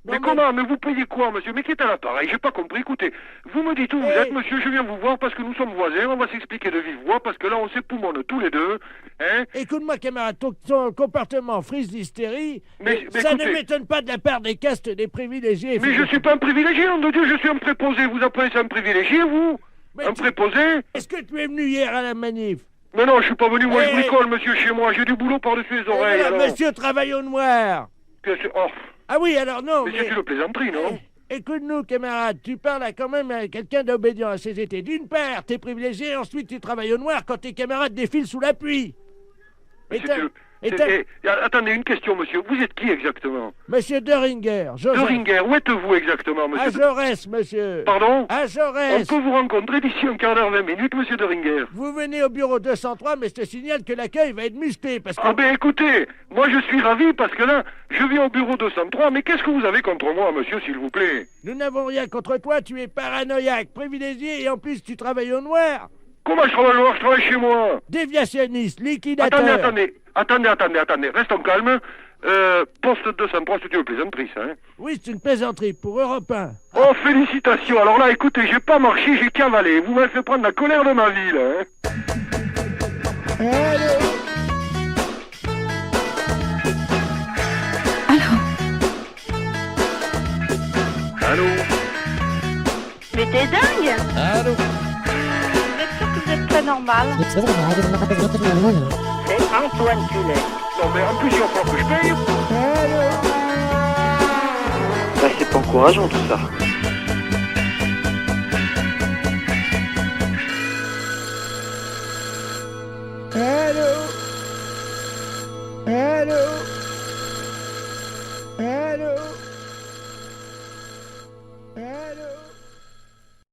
Mais comment? Mais vous payez quoi, monsieur? Mais qui est à l'appareil? J'ai pas compris. Écoutez, vous me dites où vous êtes, monsieur. Je viens vous voir parce que nous sommes voisins. On va s'expliquer de vive voix parce que là, on s'époumonne tous les deux. Hein? Écoute-moi, camarade, ton comportement frise d'hystérie, Mais ça écoutez- ne m'étonne pas de la part des castes des privilégiés. Mais je suis pas un privilégié, nom de Dieu. Je suis un préposé. Vous appelez ça un privilégié, vous? Un préposé? Est-ce que tu es venu hier à la manif? Mais non, je suis pas venu. Moi, je Eh, bricole, monsieur, chez moi. J'ai du boulot par-dessus les Eh oreilles. voilà, alors. monsieur travaille au noir. Qu'est-ce que- Oh. Ah oui, alors non, Mais c'est une plaisanterie, non? Écoute-nous, camarade, tu parles à quand même à quelqu'un d'obédient à CGT. D'une part, t'es privilégié, ensuite tu travailles au noir quand tes camarades défilent sous la pluie. Mais Et c'est t'as- une- et c'est- t'as- attendez, une question, monsieur. Vous êtes qui exactement? Monsieur Deringer, Joseph. Deringer, où êtes-vous exactement, monsieur? À Jaurès, monsieur. Pardon? À On Jaurès. peut vous rencontrer d'ici un quart d'heure, 20 minutes, monsieur Deringer. Vous venez au bureau 203, mais je te signale que l'accueil va être musclé parce que... Ah ben écoutez, moi je suis ravi parce que là, je viens au bureau 203, mais qu'est-ce que vous avez contre moi, monsieur, s'il vous plaît? Nous n'avons rien contre toi, tu es paranoïaque, privilégié et en plus tu travailles au noir. Comment je travaille au noir? Je travaille chez moi. Déviationniste, liquidateur. Attendez, restons calmes. Poste 203, c'est une plaisanterie, ça, hein? Oui, c'est une plaisanterie pour Europe 1. Oh, félicitations. Alors là, écoutez, j'ai pas marché, j'ai cavalé. Vous m'avez fait prendre la colère de ma vie, là, hein? Allô? Mais t'es dingue! Allô? Vous êtes sûr que vous êtes très normal? C'est Antoine Culet. Non, mais en plus, il va falloir que je paye. Bah, c'est pas encourageant tout ça. Allô? Allô? Allô? Allô?